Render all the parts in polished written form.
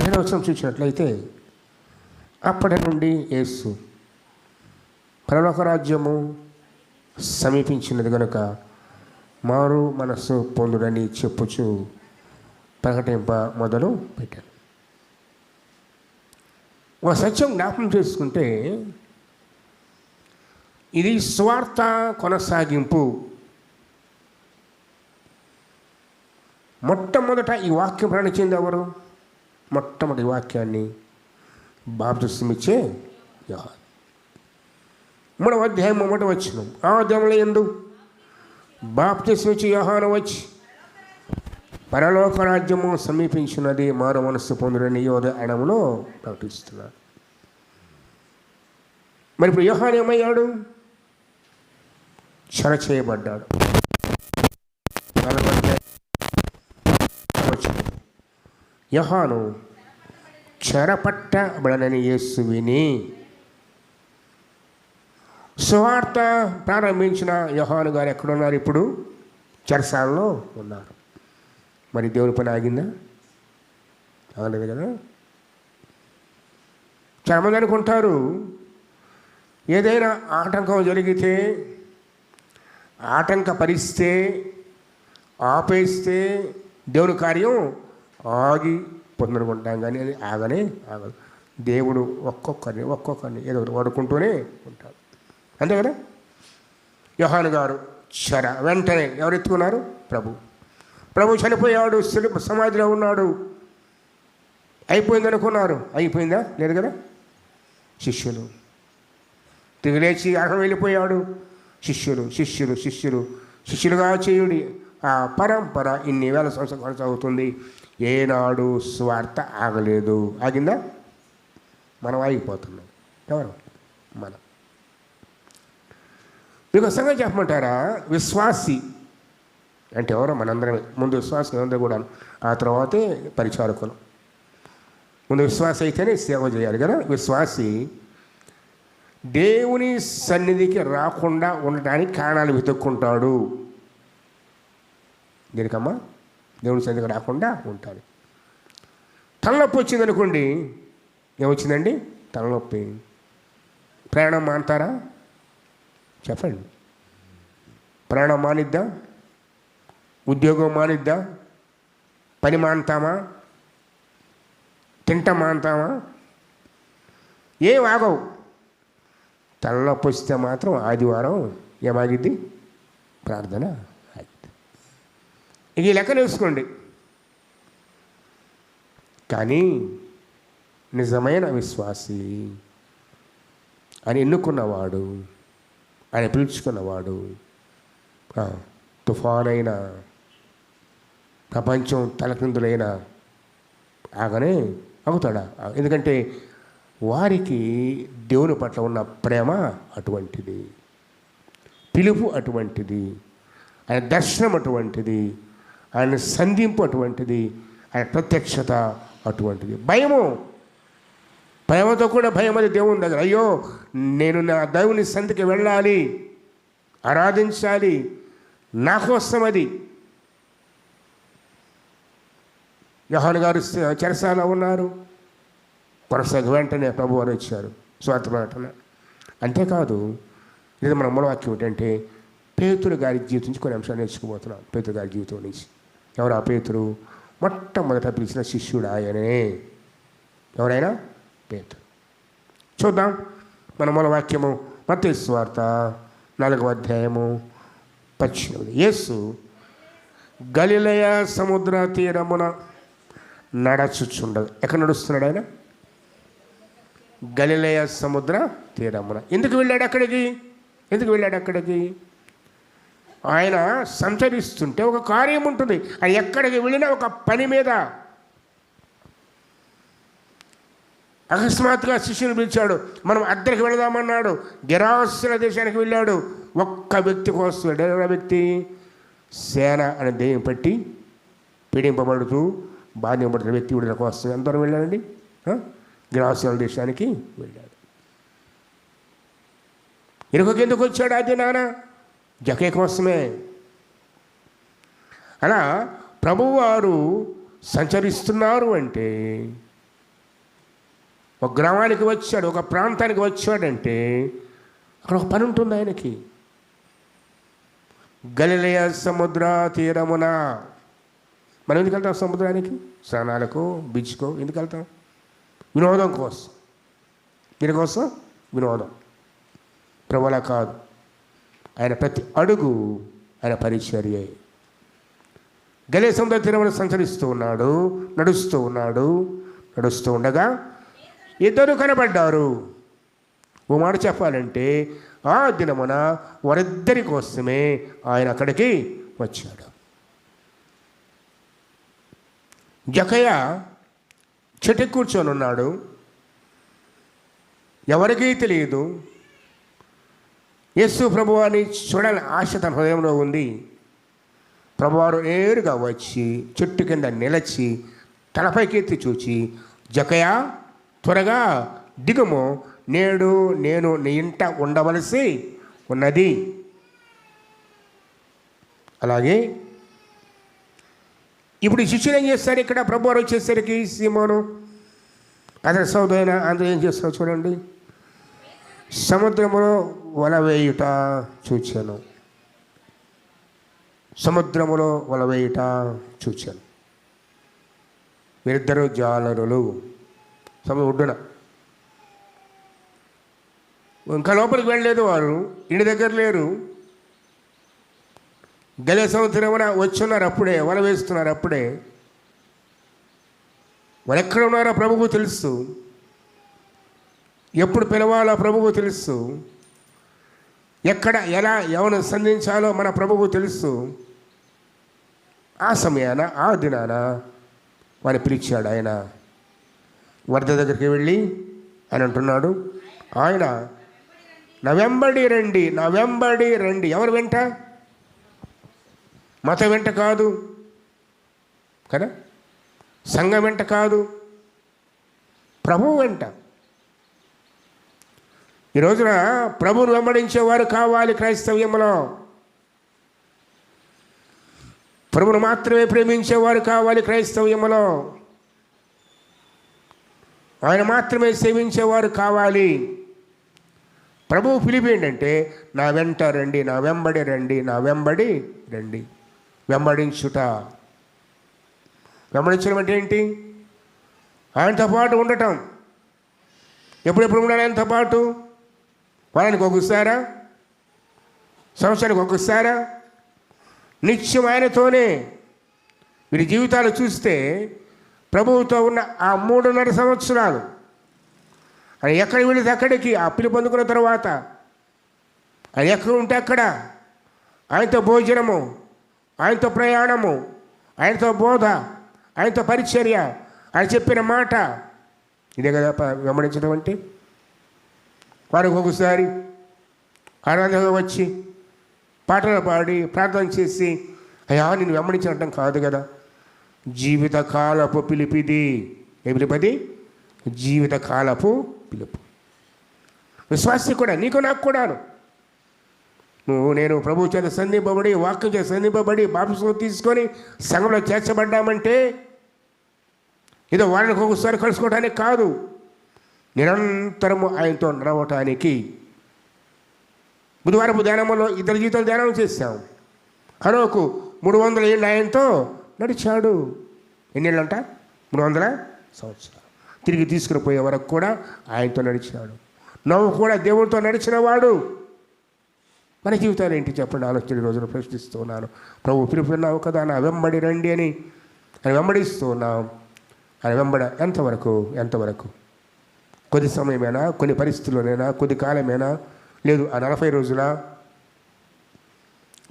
15వ వచనం చూసినట్లయితే, అప్పటి నుండి యేసు పరలోక రాజ్యము సమీపించినది గనుక మారు మనస్సు పొందుడని చెప్పుచు ప్రకటింప మొదలు పెట్టారు. ఒక సత్యం జ్ఞాపకం చేసుకుంటే, ఇది స్వార్థ కొనసాగింపు. మొట్టమొదట ఈ వాక్యం ప్రకటించింది ఎవరు? మొట్టమొదటి వాక్యాన్ని బాప్తిస్మమిచ్చే యోహాను. 3వ అధ్యాయం 1వ వచనం, ఆ అధ్యాయంలో యందు బాప్తిస్మమిచ్చే యోహాను వచ్చి పరలోక రాజ్యము సమీపించినది, మారు మనస్సు పొందుడని యోధ అడములో ప్రకటిస్తున్నారు. మరి ఇప్పుడు యోహాను ఏమయ్యాడు? చెర చేయబడ్డాడు. యోహాను చెరపట్టబడనని యేసు విని సువార్త ప్రారంభించిన యోహాను గారు ఎక్కడున్నారు? ఇప్పుడు చెరసాలలో ఉన్నారు. మరి దేవుని పని ఆగిందా? ఆగలేదు కదా. చాలామంది అనుకుంటారు, ఏదైనా ఆటంకం జరిగితే, ఆటంకపరిస్తే, ఆపేస్తే దేవుని కార్యం ఆగిపోతుందనుకుంటాం. కానీ అది ఆగదు. దేవుడు ఒక్కొక్కరిని ఏదో వాడుకుంటూనే ఉంటాడు. అంతే కదా. యోహాను గారు చెర, వెంటనే ఎవరు ఎత్తుకున్నారు? ప్రభు చనిపోయాడు, సమాధిలో ఉన్నాడు. అయిపోయింది అనుకున్నారు. అయిపోయిందా? లేదు కదా. శిష్యులు తిరిగి లేచి అర్హం వెళ్ళిపోయాడు. శిష్యులుగా చేయుడి. ఆ పరంపర ఇన్ని వేల సంవత్సరాలు కొనసాగుతుంది. ఏనాడు స్వార్థ ఆగలేదు. ఆగిందా? మనం ఆగిపోతున్నాం. ఎవరు? మనం. మీకు సంగతి చెప్పమంటారా? విశ్వాసి అంటే ఎవరో? మనందరమే. ముందు విశ్వాసం అందరూ కూడా, ఆ తర్వాతే పరిచారకులు. ముందు విశ్వాసం అయితేనే సేవ చేయాలి కదా. విశ్వాసి దేవుని సన్నిధికి రాకుండా ఉండటానికి కారణాలు వెతుక్కుంటాడు. దీనికమ్మా దేవుని సన్నిధికి రాకుండా ఉంటాడు. తలనొప్పి వచ్చిందనుకోండి, ఏమొచ్చిందండి? తలనొప్పి. ప్రయాణం మానుతారా? చెప్పండి. ప్రయాణం మానిద్దా? ఉద్యోగం మానిద్దా? పని మానుతామా? తింటా మానుతామా? ఏం ఆగవు. తలనొప్పి వస్తే మాత్రం ఆదివారం ఏమాగిద్ది? ప్రార్థన ఆగిద్ది. ఇక ఈ లెక్కలు వేసుకోండి. కానీ నిజమైన విశ్వాసి, అని ఎన్నుకున్నవాడు, ఆయన పిలుచుకున్నవాడు, తుఫానైన ప్రపంచం తలకిందులైన ఆగనే ఆగుతాడా? ఎందుకంటే వారికి దేవుని పట్ల ఉన్న ప్రేమ అటువంటిది, పిలుపు అటువంటిది, ఆయన దర్శనం అటువంటిది, ఆయన సంధింపు అటువంటిది, ఆయన ప్రత్యక్షత అటువంటిది. భయంతో కూడా భయం అది దేవుని దగ్గర. అయ్యో, నేను నా దేవుని సంధికి వెళ్ళాలి, ఆరాధించాలి, నా కోసం అది. యోహాను గారు చెరసాల ఉన్నారు. కొనసాగి వెంటనే ప్రభు వారు వచ్చారు స్వార్థ ప్రకటన. అంతేకాదు, ఇది మన మూలవాక్యం ఏంటంటే, పేతురు గారి జీవితం నుంచి కొన్ని అంశాలు నేర్చుకోబోతున్నాం. పేతురు గారి జీవితం నుంచి. ఎవరు ఆ పేతురు? మొట్టమొదట పిలిచిన శిష్యుడు ఆయనే. ఎవరైనా? పేతురు. చూద్దాం మన మూలవాక్యము మత్తయి సువార్త 4వ అధ్యాయము 18. యేసు గలిలయ సముద్ర తీరమున నడచుచుండదు. ఎక్కడ నడుస్తున్నాడు ఆయన? గలిలయ సముద్ర తీరమున. ఎందుకు వెళ్ళాడు అక్కడికి? ఆయన సంచరిస్తుంటే ఒక కార్యం ఉంటుంది. ఆయన ఎక్కడికి వెళ్ళినా ఒక పని మీద. అకస్మాత్తుగా శిష్యుని పిలిచాడు. మనం అద్దరికి వెళదామన్నాడు. గెరాసుల దేశానికి వెళ్ళాడు. ఒక్క వ్యక్తి కోసం వెళ్ళాడు. ఆ వ్యక్తి సేన అనే దెయ్యం పట్టి పీడింపబడుతూ బాధ్యపడుతున్న వ్యక్తి విడుదల కోసం ఎంతవరకు వెళ్ళాడండి? గెరాసుల దేశానికి వెళ్ళాడు. ఇరుకకి ఎందుకు వచ్చాడు? అది నాన్న జకే కోసమే. అలా ప్రభువారు సంచరిస్తున్నారు అంటే ఒక గ్రామానికి వచ్చాడు, ఒక ప్రాంతానికి వచ్చాడంటే అక్కడ ఒక పని ఉంటుంది ఆయనకి. గలిలయ సముద్ర తీరమున. మనం ఎందుకు వెళ్తాం సముద్రానికి? స్నానాలకు, బీచ్కో ఎందుకు వెళ్తాం? వినోదం కోసం. దీనికోసం వినోదం. ప్రభువులా కాదు, ఆయన ప్రతి అడుగు ఆయన పరిచర్యే. గలిలయ సముద్ర తీరమున సంచరిస్తూ ఉన్నాడు, నడుస్తూ ఉండగా ఇద్దరు కనబడ్డారు. ఓ మాట చెప్పాలంటే ఆ దినమున వారిద్దరి కోసమే ఆయన అక్కడికి వచ్చాడు. జకయ్య చెట్టు కూర్చొని ఉన్నాడు. ఎవరికీ తెలియదు. యేసు ప్రభువాని చూడాలని ఆశ తన హృదయంలో ఉంది. ప్రభువారు నేరుగా వచ్చి చెట్టు కింద నిలచి తలపైకెత్తి చూచి, జకయ్య త్వరగా దిగుము, నేడు నేను నీ ఇంట ఉండవలసి ఉన్నది. అలాగే ఇప్పుడు శిష్యులు ఏం చేస్తారు? ఇక్కడ ప్రభువారు వచ్చేసరికి సీమోను అతని సోదరైన అందరూ ఏం చేస్తారో చూడండి. సముద్రములో వల వేయుట చూచాను. సముద్రములో వల వేయుట చూచాను. వీరిద్దరూ జాలరులు. ఒడ్డున ఇంకా లోపలికి వెళ్ళలేదు. వారు ఇంటి దగ్గర లేరు. గలిలయ సముద్రమున వచ్చున్నారు. అప్పుడే వల వేస్తున్నారు. అప్పుడే వాళ్ళు ఎక్కడ ఉన్నారో ప్రభువుకు తెలుసు. ఎప్పుడు పిలవాలో ప్రభువుకు తెలుసు. ఎక్కడ ఎలా ఎవరు సంధించాలో మన ప్రభువుకు తెలుసు. ఆ సమయాన ఆ దినాన వారిని పిలిచాడు ఆయన. వరద దగ్గరికి వెళ్ళి ఆయన అంటున్నాడు, ఆయన నా వెంబడి రండి, నా వెంబడి రండి. ఎవరు వెంట? మత వెంట కాదు కదా, సంఘం వెంట కాదు, ప్రభువు వెంట. ఈ రోజున ప్రభువును వెంబడించేవారు కావాలి క్రైస్తవ్యంలో. ప్రభువును మాత్రమే ప్రేమించేవారు కావాలి క్రైస్తవ్యంలో. ఆయన మాత్రమే సేవించేవారు కావాలి. ప్రభువు పిలిపి ఏంటంటే నా వెంట రండి, నా వెంబడి రండి, నా వెంబడి రండి. వెంబడించుట. వెంబడించడం అంటే ఏంటి? ఆయనతో పాటు ఉండటం. ఎప్పుడెప్పుడు ఉండాలి ఆయనతో పాటు? వారానికి ఒకసారా? సంవత్సరానికి ఒకసారా? నిత్యం ఆయనతోనే. వీరి జీవితాలు చూస్తే ప్రభువుతో ఉన్న ఆ 3.5 సంవత్సరాలు ఆయన ఎక్కడ వెళితే అక్కడికి ఆ పిలుపు పొందుకున్న తర్వాత ఆయన ఎక్కడ ఉంటే అక్కడ ఆయనతో భోజనము, ఆయనతో ప్రయాణము, ఆయనతో బోధ, ఆయనతో పరిచర్య, ఆయన చెప్పిన మాట. ఇదే కదా వెంబడించడం అంటే. వారికి ఒకసారి ఆనందంగా వచ్చి పాటలు పాడి ప్రార్థన చేసి అయ్యా నేను వెంబడించడం కాదు కదా. జీవితకాలపు పిలిపిది. ఏ పిలుపది? జీవితకాలపు పిలుపు. విశ్వాసి కూడా, నీకు నాకు కూడాను. నేను ప్రభువు చేత సంధింపబడి, వాక్యం చేత సంధింపబడి, బాప్తిసం తీసుకొని సంఘంలో చేర్చబడ్డామంటే ఏదో వారానికి ఒకసారి కలుసుకోవడానికి కాదు, నిరంతరము ఆయనతో నడవటానికి. బుధవారపు ధ్యానంలో 2 జీవితాలు ధ్యానం చేశాం. హనోకు 300 ఏళ్ళు ఆయనతో నడిచాడు. ఎన్నేళ్ళంట? 300 సంవత్సరాలు. తిరిగి తీసుకుని పోయే వరకు కూడా ఆయనతో నడిచాడు. నవ్వు కూడా దేవుడితో నడిచిన వాడు. మన జీవితాలు ఏంటి చెప్పండి? ఆలోచన రోజున ప్రశ్నిస్తూ ఉన్నాను. ప్రభు పిలుపున్నావు కదా, నా వెంబడి రండి అని ఆయన వెంబడిస్తూ ఉన్నాం. ఆయన వెంబడ ఎంతవరకు? కొద్ది సమయమైనా, కొన్ని పరిస్థితుల్లోనైనా, కొద్ది కాలమైనా, లేదు ఆ 40 రోజుల,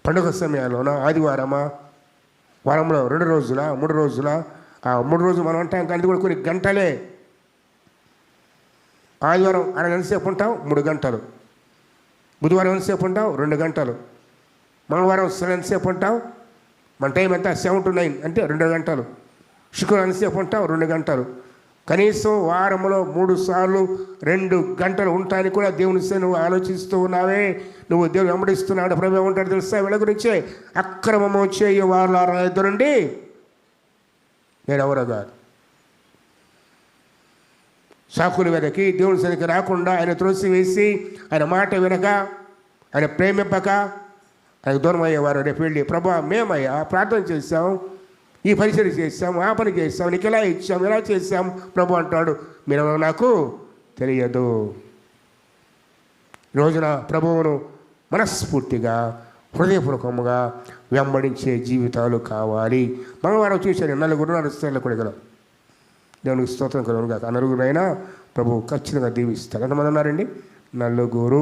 పండుగ సమయాల్లోనా, ఆదివారమా, వారంలో 2 రోజుల, 3 రోజుల, ఆ 3 రోజులు మనం అంటాం కానీ అది కూడా కొన్ని గంటలే. ఆదివారం ఆయన ఎంతసేపు ఉంటాం? 3 గంటలు. బుధవారం ఎంతసేపు ఉంటాం? 2 గంటలు. మంగళవారం ఎంతసేపు ఉంటాం? మన టైం ఎంత? 7 to 9 అంటే 2 గంటలు. శుక్రవారం ఎంతసేపు ఉంటాం? 2 గంటలు. కనీసం వారంలో 3 సార్లు 2 గంటలు ఉండటానికి కూడా దేవుని నువ్వు ఆలోచిస్తూ ఉన్నావే. నువ్వు దేవుడు వెంబడిస్తున్నాడు. ప్రభు ఏమంటాడు తెలుసా? వీళ్ళ గురించే అక్రమము చేయు వారులారా ఎదురండి నేను ఎవరో కాదు. సాకులు వెనక్కి దేవుని సన్నిధికి రాకుండా ఆయన త్రోసివేసి ఆయన మాట వినక ఆయన ప్రేమింపక ఆయన దూరం అయ్యేవారు. రేపు వెళ్ళి ప్రభా మేమయ్యా ప్రార్థన చేశాం, ఈ పరిచయం చేశాం, ఆ పని చేస్తాం, నీకు ఇలా ఇచ్చాం, ఇలా చేశాం ప్రభు అంటాడు, మీరు నాకు తెలియదు. రోజున ప్రభువును మనస్ఫూర్తిగా హృదయపూర్వకంగా వెంబడించే జీవితాలు కావాలి. మంగళవారం చూశాను, 4 నడుస్తాను కూడా కదా. దేవునికి స్తోత్రం కలుగును కాక. 4 ప్రభు ఖచ్చితంగా దీవిస్తాడు. ఎంతమంది ఉన్నారండి? 4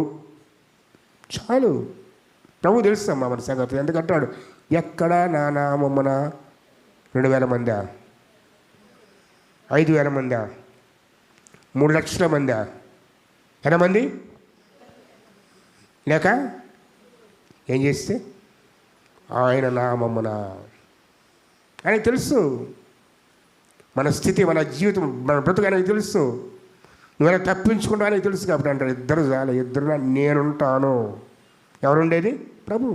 చాలు. ప్రభు తెలుస్తామ్మా మన సంగతి. ఎందుకంటాడు, ఎక్కడ నా నామమున 2,000 మందా, 5,000 మందా, 3 లక్షల మందా, ఎంతమంది లేక ఏం చేస్తే ఆయన నామమున. ఆయనకు తెలుసు మన స్థితి, మన జీవితం, మన బ్రతుకు ఆయనకు తెలుసు. నువ్వైనా తప్పించుకుంటా ఆయనకు తెలుసు. కాబట్టి అంటారు, ఇద్దరు చాలు, ఇద్దరుగా నేనుంటాను. ఎవరుండేది? ప్రభు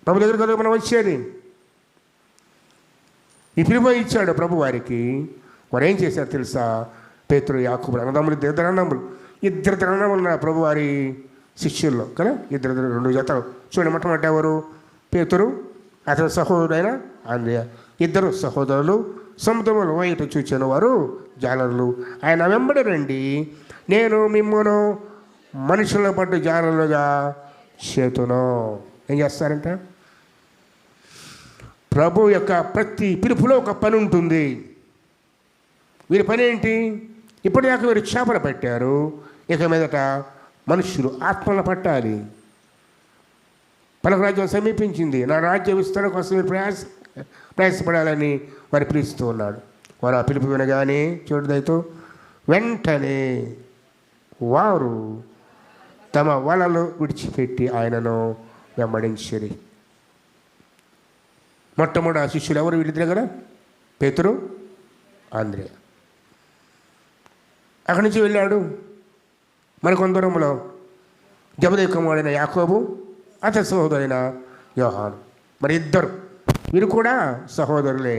దగ్గర కదా మనం వచ్చేది. ఈ పిలుపు ఇచ్చాడు ప్రభు వారికి. వారు ఏం చేశారు తెలుసా? పేతురు, యాకోబు అన్నదమ్ములు, ఇద్దరు అన్నదమ్ములు ఉన్నారు ప్రభు వారి శిష్యుల్లో కదా. 2 జతలు చూడండి. మొట్టమొదటి ఎవరు? పేతురు, అతని సహోదరుడైన అంద్రెయ. 2 సహోదరులు సముద్రంలో వైట చూచిన వారు జాలరులు. ఆయన వెంబడి రండి, నేను మిమ్మల్ని మనుషుల పట్టు జాలరులుగా చేతును. ఏం చేస్తారంట? ప్రభు యొక్క ప్రతి పిలుపులో ఒక పని ఉంటుంది. వీరి పని ఏంటి? ఇప్పటిదాకా వీరు చేపలు పట్టారు, ఇక మీదట మనుషులు ఆత్మలు పట్టాలి. పలుకు రాజ్యం సమీపించింది, నా రాజ్య విస్తరణ కోసం మీరు ప్రయాసపడాలని వారు పిలుస్తూ ఉన్నాడు. వారు ఆ పిలుపు వినగానే చూడదైతో వెంటనే వారు తమ వలలు విడిచిపెట్టి ఆయనను వెంబడించిరి. మొట్టమొదటి ఆ శిష్యులు ఎవరు వీళ్ళిద్దరు కదా? పేతురు, అంద్రెయ. అక్కడి నుంచి వెళ్ళాడు. మరికొంత దూరంలో జబదేయి కుమారుడైన యాకోబు, అతని సహోదరుడైన యోహాను. మరి ఇద్దరు వీరు కూడా సహోదరులే.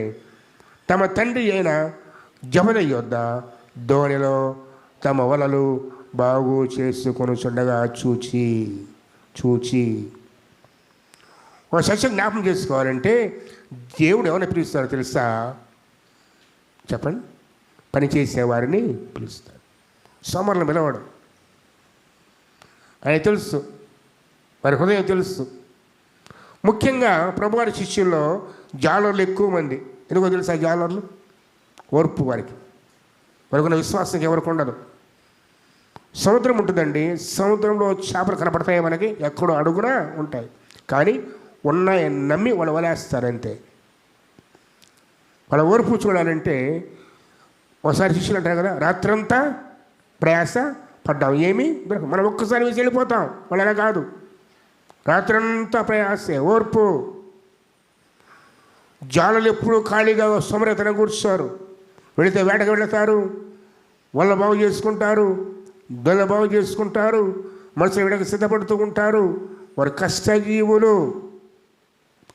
తమ తండ్రి అయిన జబదేయి యొద్ద దోణిలో తమ వలలు బాగు చేసుకొనుచుండగా చూచి ఒక సత్యం జ్ఞాపకం చేసుకోవాలంటే దేవుడు ఎవరిని పిలుస్తారో తెలుసా? చెప్పండి. పనిచేసేవారిని పిలుస్తాడు. సోమరులను పిలవడు. ఆయన తెలుసు, వారి హృదయం తెలుసు. ముఖ్యంగా ప్రభువారి శిష్యుల్లో జాలర్లు ఎక్కువ మంది. ఎందుకో తెలుసా? జాలర్లు ఓర్పు వారికి ఉన్న విశ్వాసం ఎవరికి ఉండదు. సముద్రం ఉంటుందండి, సముద్రంలో చేపలు కనపడతాయి మనకి, ఎక్కడో అడుగునా ఉంటాయి, కానీ ఉన్నాయని నమ్మి వాళ్ళు వలేస్తారంతే. వాళ్ళ ఓర్పు చూడాలంటే ఒకసారి శిష్యులు అంటారు కదా, రాత్రంతా ప్రయాస పడ్డాం, ఏమీ మనం ఒక్కసారి వేసి వెళ్ళిపోతాం. వాళ్ళు అలా కాదు, రాత్రంతా ప్రయాసే, ఓర్పు. జాలలు ఎప్పుడు ఖాళీగా సొమరతన కూర్చున్నారు. వెళితే వేటకు వెళతారు, వల్ల బాగు చేసుకుంటారు, దొల్ల బాగు చేసుకుంటారు, మనసు వేడకు సిద్ధపడుతూ ఉంటారు. వారు కష్టజీవులు.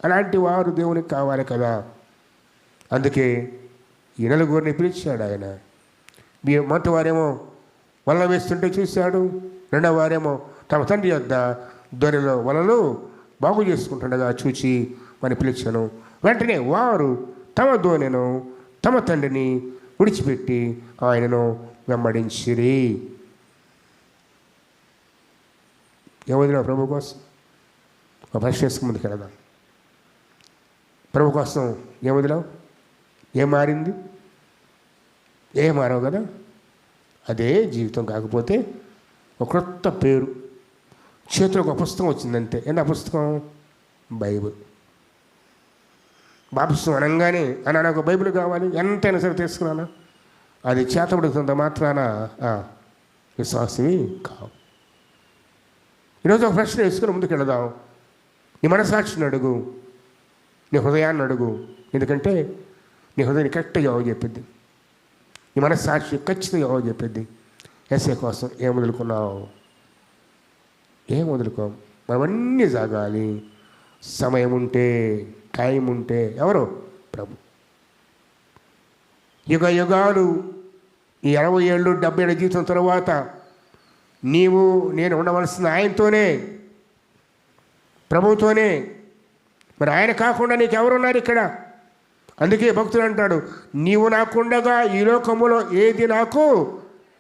అలాంటి వారు దేవునికి కావాలి కదా. అందుకే ఈ 4 పిలిచాడు ఆయన. మొదటి వారేమో వల వేస్తుంటే చూశాడు, 2వ వారేమో తమ తండ్రి యొద్ద దొరిలో వలలు బాగు చేసుకుంటుండగా చూచి మరి పిలిచాను. వెంటనే వారు తమ దోణెను తమ తండ్రిని విడిచిపెట్టి ఆయనను వెంబడించిరి. ఏమొదినా ప్రభు కోసం? ఒక ప్రశ్న వేసుకు ముందుకు వెళదాం. ప్రభు కోసం ఏమొదిలావు? ఏం మారింది? ఏం మారావు కదా. అదే జీవితం. కాకపోతే ఒక క్రొత్త పేరు, చేతిలో ఒక పుస్తకం వచ్చిందంతే. ఏంటి ఆ పుస్తకం? బైబిల్. బాప్తిస్మం అనగానే అని నాకు బైబిల్ కావాలి, ఎంతైనా సరే తీసుకున్నాను. అది చేతబడుతున్నంత మాత్రాన విశ్వాసవి కావు. ఈరోజు ఒక ప్రశ్న వేసుకుని ముందుకు వెళదాం. నీ మనసాక్షిని అడుగు, నీ హృదయాన్ని అడుగు. ఎందుకంటే నీ హృదయాన్ని కరెక్ట్గా జవాబు చెప్పిద్ది, నీ మనస్సాక్షి ఖచ్చితంగా జవాబు చెప్పిద్ది. ఎస్ఏ కోసం ఏం వదులుకున్నావు? ఏం వదులుకో. మనం అన్నీ సాగాలి. సమయం ఉంటే, టైం ఉంటే. ఎవరు? ప్రభు. యుగ యుగాలు ఈ 60 ఏళ్ళు 70 ఏళ్ళ జీవితం తర్వాత నీవు నేను ఉండవలసిన ఆయనతోనే, ప్రభువుతోనే. మరి ఆయన కాకుండా నీకెవరున్నారు ఇక్కడ? అందుకే భక్తుడు అంటాడు, నీవు నాకుండగా ఈ లోకములో ఏది నాకు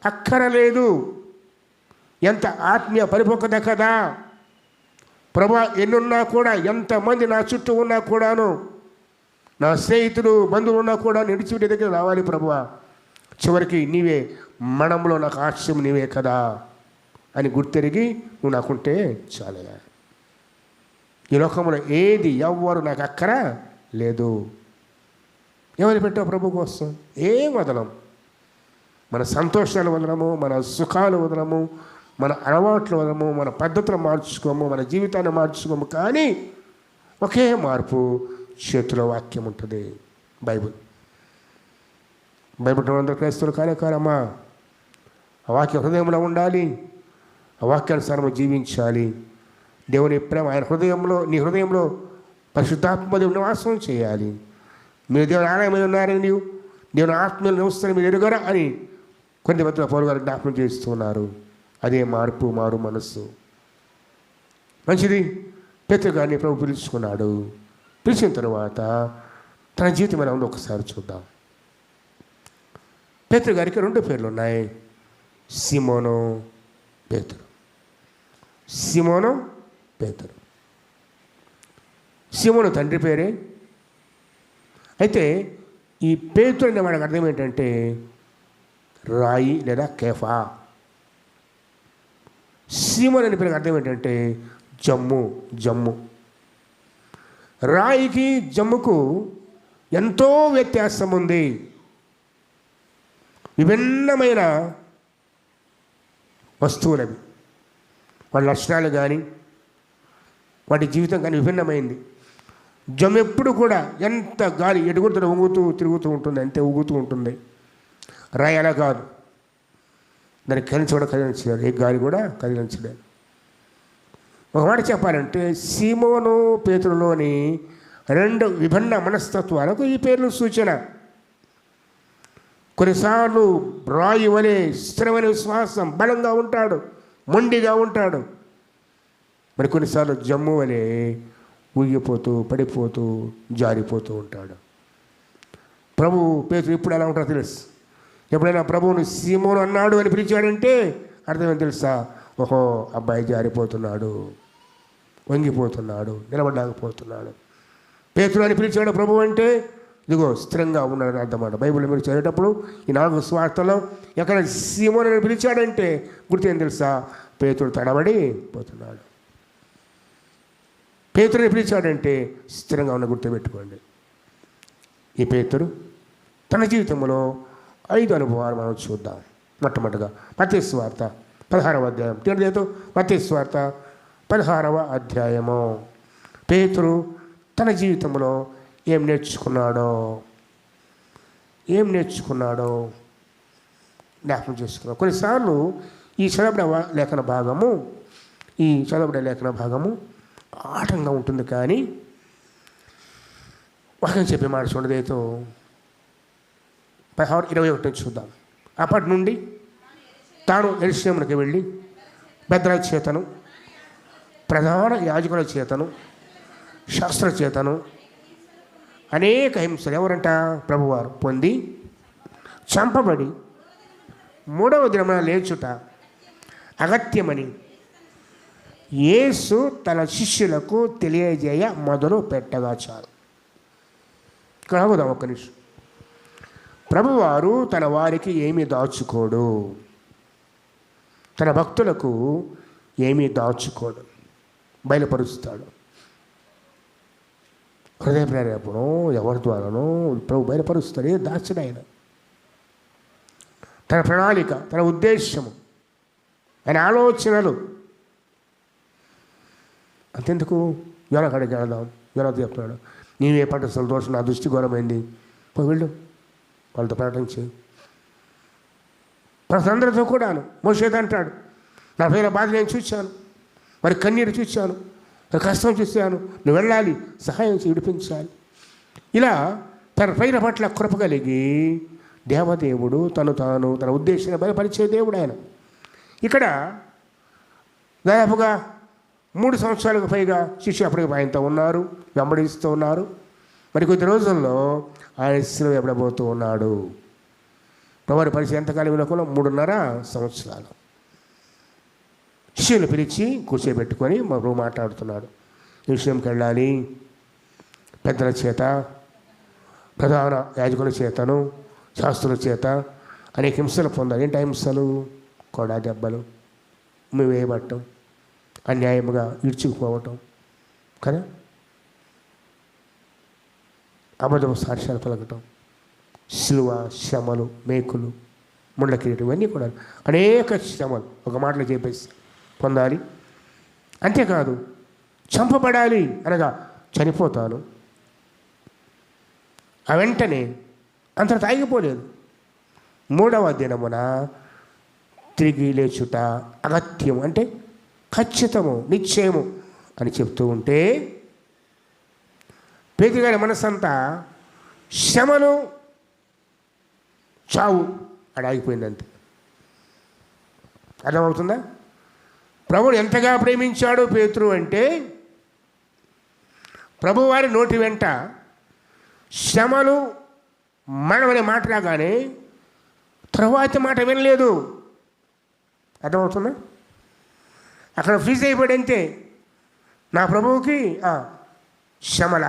అక్కరలేదు. ఎంత ఆత్మీయ పరిపక్వత కదా! ప్రభువా, ఎన్నున్నా కూడా, ఎంతమంది నా చుట్టూ ఉన్నా కూడాను, నా స్నేహితులు బంధువులు ఉన్నా కూడా నిడిచిపెట్టి దగ్గర రావాలి ప్రభువా. చివరికి నీవే మనంలో నాకు ఆశ్రయం నీవే కదా అని గుర్తెరిగి నువ్వు నాకుంటే చాలయ్యా. ఈ లోకంలో ఏది ఎవ్వరు నాకు అక్కర లేదు. ఏమని పెట్టావు ప్రభు కోసం? ఏం వదలం. మన సంతోషాలు వదలము, మన సుఖాలు వదలము, మన అలవాట్లు వదలము, మన పద్ధతులు మార్చుకోము, మన జీవితాన్ని మార్చుకోము. కానీ ఒకే మార్పు, చేతిలో వాక్యం ఉంటుంది, బైబిల్. బైబిల్ అందరూ క్రైస్తవులు కానే కారమ్మా. ఆ వాక్యం హృదయంలో ఉండాలి, ఆ వాక్యానుసారం జీవించాలి. దేవుని ప్రేమ ఆయన హృదయంలో, నీ హృదయంలో పరిశుద్ధాత్మ దేవుని నివాసం చేయాలి. మీరు దేవుని ఆలయం మీద ఉన్నారని, నీవు దేవుని ఆత్మీయులు నివసిస్తారని మీరు ఎరుగరా అని కొన్ని మధ్య పౌలు గారు జ్ఞాపకం చేస్తున్నారు. అదే మార్పు, మారు మనస్సు. మంచిది. పేతురు గారిని ప్రభు పిలుచుకున్నాడు. పిలిచిన తర్వాత తన జీవితం ఎలా ఉందో ఒకసారి చూద్దాం. పేతురు గారికి 2 పేర్లు ఉన్నాయి, సీమోను, పేతురు. సీమోను, పేతురు. సీమోను తండ్రి పేరే. అయితే ఈ పేతురు అనే వాడికి అర్థం ఏంటంటే రాయి లేదా కేఫా. సీమోను అనే పేరుకి అర్థం ఏంటంటే జమ్ము. రాయికి జమ్ముకు ఎంతో వ్యత్యాసం ఉంది. విభిన్నమైన వస్తువులవి, వాళ్ళ లక్షణాలు కానీ వాటి జీవితం కానీ విభిన్నమైంది. జమ్ము ఎప్పుడు కూడా ఎంత గాలి ఎడుగుతున్న ఊగుతూ తిరుగుతూ ఉంటుంది, అంతే ఊగుతూ ఉంటుంది. రాయి అలా కాదు, దాన్ని కదిలించలేదు, ఏ గాలి కూడా కదిలించలేదు. ఒక మాట చెప్పాలంటే సీమోను పేతురులోని 2 విభిన్న మనస్తత్వాలకు ఈ పేర్లు సూచన. కొన్నిసార్లు రాయి వలె స్థిరమైన విశ్వాసం, బలంగా ఉంటాడు, మొండిగా ఉంటాడు. మరి కొన్నిసార్లు జమ్ము వలె ఊగిపోతూ పడిపోతూ జారిపోతూ ఉంటాడు. ప్రభు పేతురు ఇప్పుడు ఎలా ఉంటాడో తెలుసు. ఎప్పుడైనా ప్రభువుని సీమోను అన్నాడు అని పిలిచాడంటే అర్థమేం తెలుసా? ఓహో, అబ్బాయి జారిపోతున్నాడు, వంగిపోతున్నాడు, నిలబడలేకపోతున్నాడు. పేతురు అని పిలిచాడు ప్రభు అంటే ఇదిగో స్థిరంగా ఉన్నాడని అర్థమాట. బైబిల్ మీరు చదివేటప్పుడు ఈ 4 సువార్తలో ఎక్కడ సీమోను అని పిలిచాడంటే గుర్తు ఏం తెలుసా? పేతురు తడబడి పోతున్నాడు. పేతురుని పిలిచాడంటే స్థిరంగా ఉన్న గుర్తుపెట్టుకోండి. ఈ పేతురు తన జీవితంలో 5 అనుభవాలు మనం చూద్దాం. మొట్టమొదటిగా మత్తయి సువార్త 16వ అధ్యాయం. తీయలేదు, మత్తయి సువార్త 16వ అధ్యాయము. పేతురు తన జీవితంలో ఏం నేర్చుకున్నాడో జ్ఞాపకం చేసుకున్నాడు. కొన్నిసార్లు ఈ చదవబడే లేఖన భాగము ఆటంగా ఉంటుంది. కానీ వాక్యం చెప్పే మాట చూడండి. అయితే 16:21 చూద్దాం. అప్పటి నుండి తాను యెరూషలేమునకు వెళ్ళి పెద్దల చేతను, ప్రధాన యాజకుల చేతను, శాస్త్ర చేతను అనేక హింసలు, ఎవరంట? ప్రభువారు పొంది చంపబడి 3వ దినమున లేచుట అగత్యమని యేసు తన శిష్యులకు తెలియజేయ మొదలు పెట్టగా చాలు. ఇక్కడ ఆగుదాం ఒక్క నిమిషం. ప్రభువారు తన వారికి ఏమీ దాచుకోడు, తన భక్తులకు ఏమీ దాచుకోడు, బయలుపరుస్తాడు. హృదయ ప్రేరేపణం ఎవరి ద్వారానో ప్రభు బయలుపరుస్తాడు. ఏ దాచడు ఆయన. తన ప్రణాళిక, తన ఉద్దేశము, ఆయన ఆలోచనలు. అంతెందుకు యోనా కాడికి వెళదాం. యోనా చెప్తున్నాడు, నీవే పట్టసలు దోషం, నా దృష్టి ఘోరమైంది, పోయి వెళ్ళు, వాళ్ళతో ప్రకటించి. ప్రజలందరితో కూడాను మోషే అంటాడు, నా పేరు బాధ నేను చూశాను, మరి కన్నీరు చూశాను, కష్టం చూశాను, నువ్వు వెళ్ళాలి, సహాయం చేసి విడిపించాలి. ఇలా తన పైన పట్ల కృప కలిగి దేవదేవుడు, తన ఉద్దేశాన్ని బలపరిచే దేవుడు ఆయన. ఇక్కడ దాదాపుగా 3 సంవత్సరాలకు పైగా శిష్యులు అప్పటికి ఆయనతో ఉన్నారు, వెంబడిస్తూ ఉన్నారు. మరి కొద్ది రోజుల్లో ఆయన శిలువ ఎబ్బడబోతూ ఉన్నాడు. ప్రభువారి పరిచయం ఎంతకాలం వినకుండా 3.5 సంవత్సరాలు. శిష్యులు పిలిచి కూర్చోబెట్టుకొని మాట్లాడుతున్నాడు. ఈ విషయంకి వెళ్ళాలి, పెద్దల చేత, ప్రధాన యాజకుల చేతను, శాస్త్రుల చేత అనేక హింసలు పొందాలి. ఏంటి హింసలు? కొడా దెబ్బలు, వేయబట్టం, అన్యాయముగా ఈడ్చుకుపోవటం కదా, అబద్ధపు సాక్ష్యాలు పలకటం, శిలువ, శ్రమలు, మేకులు, ముండ్ల కిరీటం, ఇవన్నీ కూడా అనేక శ్రమలు ఒక మాటలో చెప్పేసి పొందాలి. అంతేకాదు చంపబడాలి అనగా చనిపోతాను. ఆ వెంటనే అంతటా ఆగిపోలేదు. 3వ దినమున తిరిగి లేచుట అగత్యం, అంటే ఖచ్చితము, నిశ్చయము అని చెప్తూ ఉంటే పేతురు గారి మనసంతా శ్రమలు, చావు అది ఆగిపోయిందంతే. అర్థమవుతుందా? ప్రభువుని ఎంతగా ప్రేమించాడు పేతురు అంటే, ప్రభువారి నోటి వెంట శ్రమలు, మరణం అనే మాట రాగానే తరువాత మాట వినలేదు. అర్థమవుతుందా? అక్కడ ఫ్రీజ్ అయిపోయాడు అంతే. నా ప్రభువుకి శ్రమల,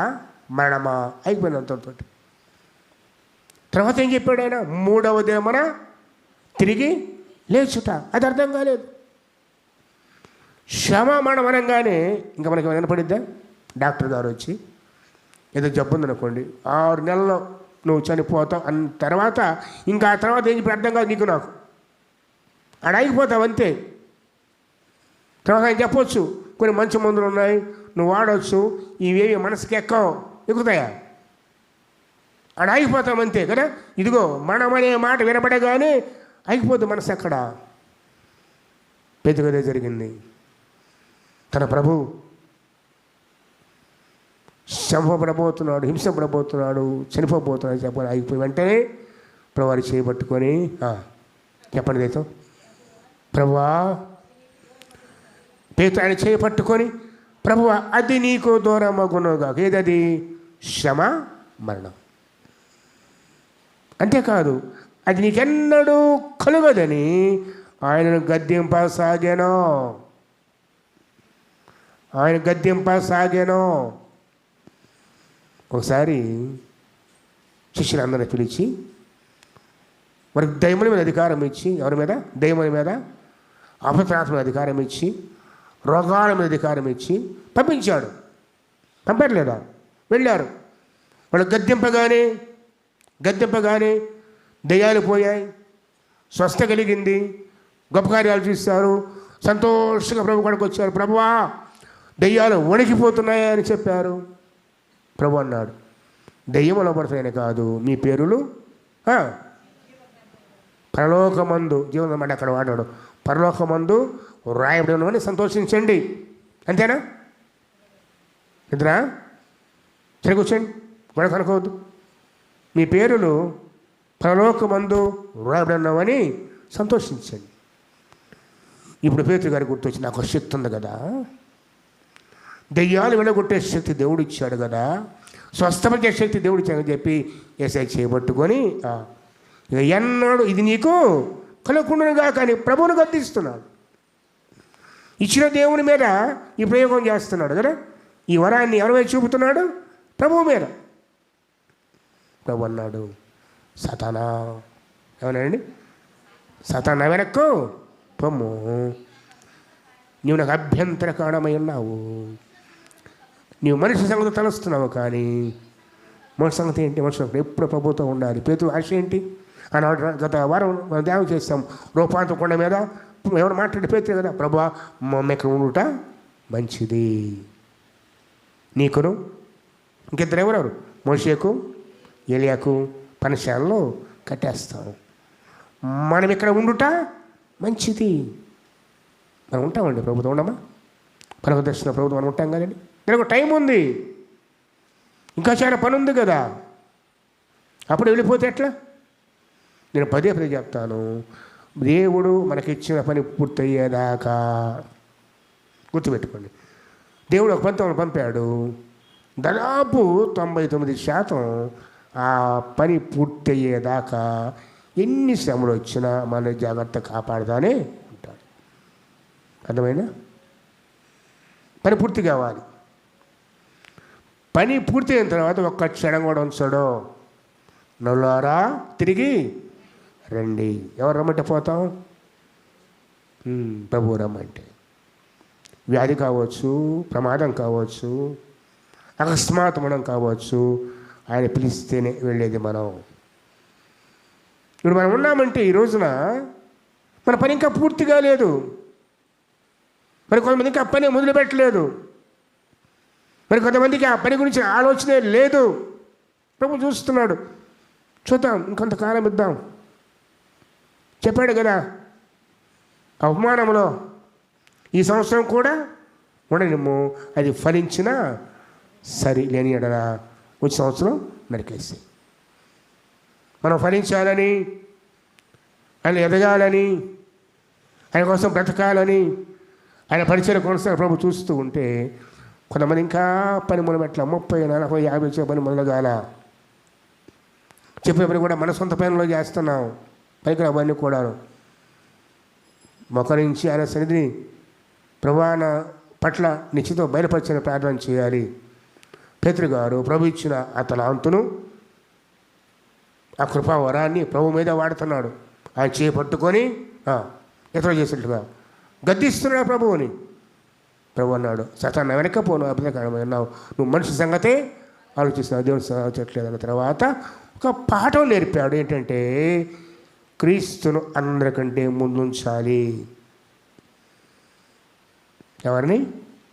మరణమా అయిపోయింది అంతతో. తర్వాత ఏం చెప్పాడు ఆయన? 3వ దినమున తిరిగి లేచుట. అది అర్థం కాలేదు. శ్రమ, మరణం అనగానే ఇంకా మనకి వినపడిద్దా? డాక్టర్ గారు వచ్చి ఏదో జబ్బు ఉందనుకోండి, 6 నెలల్లో నువ్వు చనిపోతావు అన్న తర్వాత ఇంకా ఆ తర్వాత ఏం చెప్పి అర్థం కాదు నీకు నాకు, ఆడ ఆగిపోతావు అంతే. తర్వాత ఆయన చెప్పొచ్చు కొన్ని మంచి మందులు ఉన్నాయి, నువ్వు వాడవచ్చు, ఇవేవి మనసుకి ఎక్కుతాయా? ఆడ ఆగిపోతాం అంతే కదా. ఇదిగో మరణం అనే మాట వినపడగానే ఆగిపోద్ది మనసు. అక్కడ పెద్దగదే జరిగింది. తన ప్రభు చంపబడబోతున్నాడు, హింసపడబోతున్నాడు, చనిపోబోతున్నాడు చెప్పని ఆగిపోయి వెంటనే ప్రభువారు చేయబట్టుకొని చెప్పండి దేతో, ప్రభువా, పేతురు ఆయన చేయబట్టుకొని, ప్రభువా అది నీకు దూరమగునుగా. ఏదది? శ్రమ, మరణం. అంతేకాదు అది నీకెన్నడూ కలుగదని ఆయనను గద్దింపసాగాను. ఒకసారి శిష్యులందరినీ పిలిచి వారికి దైముల మీద అధికారం ఇచ్చి, ఎవరి మీద? దైముల మీద, అపవిత్రాత్మ మీద అధికారం ఇచ్చి, రోగాల మీద అధికారం ఇచ్చి పంపించాడు. పంపట్లేదా? వెళ్ళారు. వాళ్ళు గద్దెంపగానే దయ్యాలు పోయాయి, స్వస్థ కలిగింది, గొప్ప కార్యాలు చూస్తారు. సంతోషంగా ప్రభు కాడికి వచ్చారు. ప్రభువా దయ్యాలు వణికిపోతున్నాయా అని చెప్పారు. ప్రభు అన్నాడు, దయ్యములో పడతాయని కాదు, మీ పేరులు పరలోకమందు, జీవనం మాట అక్కడ వాడాడు, పరలోకమందు రాయబడి ఉన్నవని సంతోషించండి. అంతేనా? ఇంతనా? సరే కూర్చోండి, గొడవ కనుకోవద్దు. మీ పేరులు పరలోకమందు రాయబడి ఉన్నవని సంతోషించండి. ఇప్పుడు పేతురు గారికి గుర్తొచ్చి, నాకు ఒక శక్తి ఉంది కదా, దెయ్యాలు వెళ్ళగొట్టే శక్తి దేవుడు ఇచ్చాడు కదా, స్వస్థపరిచే శక్తి దేవుడు ఇచ్చాడని చెప్పి ఏసై చేయబట్టుకొని ఇక ఎన్నాడు ఇది నీకు కలగకుండానుగా కానీ ప్రభువును గద్దిస్తున్నాడు. ఇచ్చిన దేవుని మీద ఈ ప్రయోగం చేస్తున్నాడు కదా. ఈ వరాన్ని ఎవరి మీద చూపుతున్నాడు? ప్రభువు మీద. ప్రభు అన్నాడు, సతానా, ఏమన్నాడండి? సతానా వెనక్కు పొమ్ము, నీవు నాకు అభ్యంతర కారణమై ఉన్నావు. నీవు మనిషి సంగతి తలుస్తున్నావు, కానీ మనిషి సంగతి ఏంటి? మనిషి ఎప్పుడు ప్రభుత్వం ఉండాలి. పేతురు ఆశ ఏంటి? ఆనాడు గత వారం మనం ధ్యానం చేస్తాం. రూపాంతర కొండ మీద ఎవరు మాట్లాడి పేతురు కదా, ప్రభువా మమ్మల్ని ఉండుట మంచిది, నీకును ఇంకిద్దరు ఎవరెవరు, మోషేకు ఏలియాకు పనిశాలలో కట్టేస్తాం, మనం ఇక్కడ ఉండుట మంచిది. మనం ఉంటామండి, ప్రభుత్వం ఉండమా? పరమదర్శన ప్రభుత్వం మనం ఉంటాం కదండి. మనకు టైం ఉంది, ఇంకా చాలా పని ఉంది కదా. అప్పుడు వెళ్ళిపోతే ఎట్లా? నేను పదే పదే చెప్తాను, దేవుడు మనకిచ్చిన పని పూర్తయ్యేదాకా గుర్తుపెట్టుకోండి. దేవుడు ఒక పని పంపాడు, దాదాపు 99% ఆ పని పూర్తయ్యేదాకా ఎన్ని శ్రమలు వచ్చినా మన జాగ్రత్త కాపాడుతానే ఉంటాడు. అర్థమైనా? పని పూర్తి కావాలి. పని పూర్తి అయిన తర్వాత ఒక్క క్షణం కూడా ఉంచాడు. నల్లారా తిరిగి రండి. ఎవరు రమ్మంటే పోతాం? ప్రభువు రమ్మంటే. వ్యాధి కావచ్చు, ప్రమాదం కావచ్చు, అకస్మాత్ మనం కావచ్చు, ఆయన పిలిస్తేనే వెళ్ళేది మనం. ఇప్పుడు మనం ఉన్నామంటే ఈ రోజున మన పని ఇంకా పూర్తిగా లేదు. మరి కొంతమంది ఇంకా పని మొదలుపెట్టలేదు. మరి కొంతమందికి ఆ పని గురించి ఆలోచనే లేదు. ప్రభు చూస్తున్నాడు. చూద్దాం, ఇంకొంతకాలం ఇద్దాం. చెప్పాడు కదా, అవమానంలో ఈ సంవత్సరం కూడా ఉండనిమ్ము, అది ఫలించినా సరి, లేని ఎడల వచ్చే సంవత్సరం నరికేసి. మనం ఫలించాలని, ఆయన ఎదగాలని, ఆయన కోసం బ్రతకాలని, ఆయన పరిచయం కొనసాగ ప్రభు చూస్తూ ఉంటే కొంతమంది ఇంకా పని మొదలుపెట్ల 30, 40, 50 పని మొదలుగాల. చెప్పే పని కూడా మన సొంత పనిలో చేస్తున్నాం. పైకి అవన్నీ కూడా మొకరించి ఆయన సన్నిధిని ప్రభాన పట్ల నిశ్చితో బయలుపరిచిన ప్రార్థన చేయాలి. పేతురు గారు ప్రభు ఇచ్చిన ఆ తలాంతును, ఆ కృపా వరాన్ని ప్రభు మీద వాడుతున్నాడు. ఆయన చేయి పట్టుకొని ఇతరులు చేసినట్టుగా గద్దిస్తున్నాడు ప్రభువుని. ప్రభు అన్నాడు, సతాన్ని వెనకపోను, అభినయన్నావు, నువ్వు మనిషి సంగతే ఆలోచిస్తున్నావు, దేవుని ఆలోచించట్లేదు. అన్న తర్వాత ఒక పాఠం నేర్పాడు. ఏంటంటే క్రీస్తును అందరికంటే ముందుంచాలి. ఎవరిని?